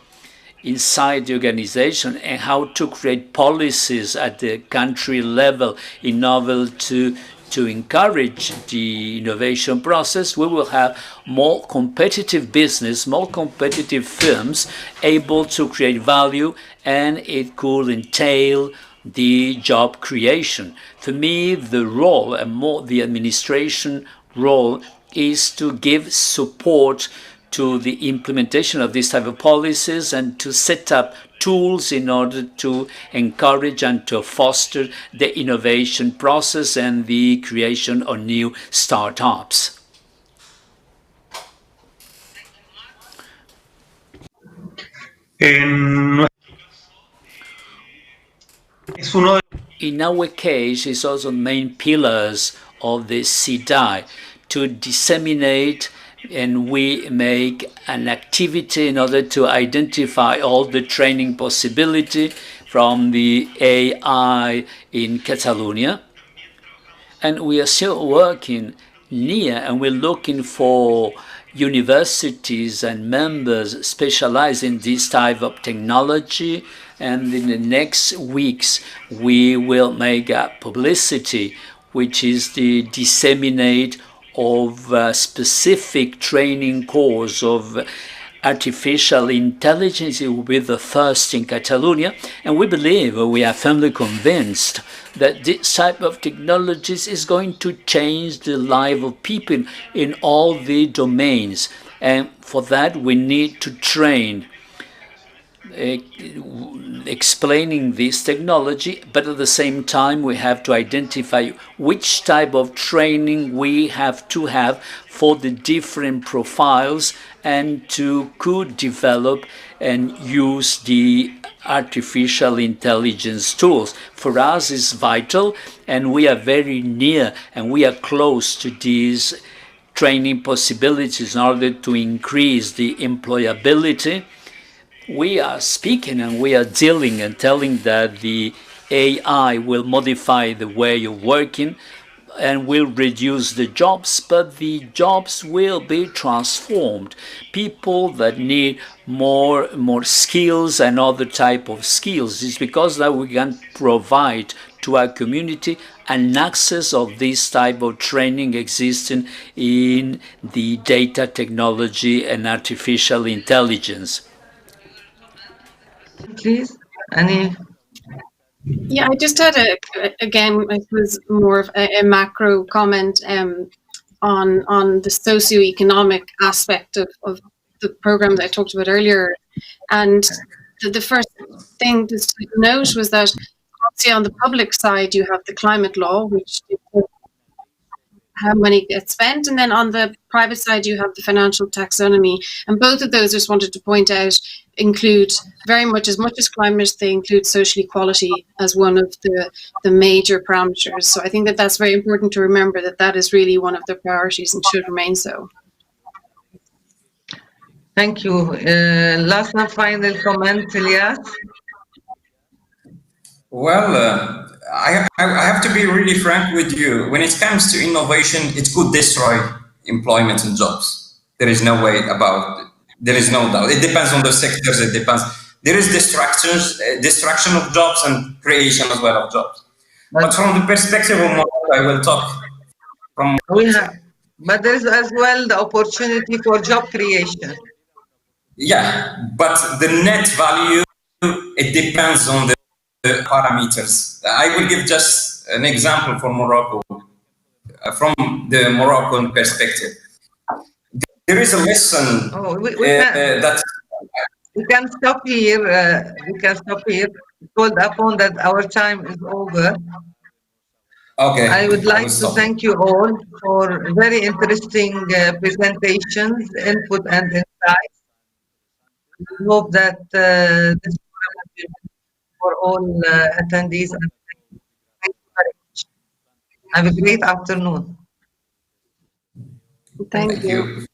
inside the organization and how to create policies at the country level in order to encourage the innovation process, we will have more competitive business, more competitive firms able to create value, and it could entail the job creation. For me, the role, and more the administration role, is to give support to the implementation of these type of policies and to set up tools in order to encourage and to foster the innovation process and the creation of new startups. In our case, it's also main pillars of the CDI to disseminate, and we make an activity in order to identify all the training possibility from the AI in Catalonia. And we are still working near, and we're looking for universities and members specialized in this type of technology. And in the next weeks, we will make a publicity, which is the disseminate of a specific training course of artificial intelligence. It will be the first in Catalonia, and we believe, we are firmly convinced that this type of technologies is going to change the life of people in all the domains. And for that, we need to train explaining this technology, but at the same time we have to identify which type of training we have to have for the different profiles and to could develop and use the artificial intelligence tools. For us is vital, and we are very near and we are close to these training possibilities in order to increase the employability. We are speaking and we are dealing and telling that the AI will modify the way of working and will reduce the jobs, but the jobs will be transformed. People that need more skills and other type of skills. It's because that we can provide to our community an access of this type of training existing in the data technology and artificial intelligence. Please, any? Yeah, I just had again, it was more of a macro comment on the socioeconomic aspect of the program that I talked about earlier. And the first thing to note was that obviously on the public side, you have the climate law, which how money gets spent, and then on the private side you have the financial taxonomy, and both of those, I just wanted to point out, include very much as climate, they include social equality as one of the major parameters. So I think that that's very important to remember, that that is really one of the priorities and should remain so. Thank you. Last and final comment, Elias. Well, I have to be really frank with you. When it comes to innovation, it could destroy employment and jobs. There is no way about it. There is no doubt. It depends on the sectors. It depends. There is destruction of jobs and creation as well of jobs. But from the perspective of Morocco, I will talk from. But there is as well the opportunity for job creation. Yeah, but the net value, it depends on the parameters. I will give just an example for Morocco, from the Moroccan perspective. There is a lesson that we can stop here. We can stop here. Called upon that our time is over. Okay. I would like to thank you all for very interesting presentations, input, and insights. I hope that this program will be for all attendees. And thank you very much. Have a great afternoon. Thank you.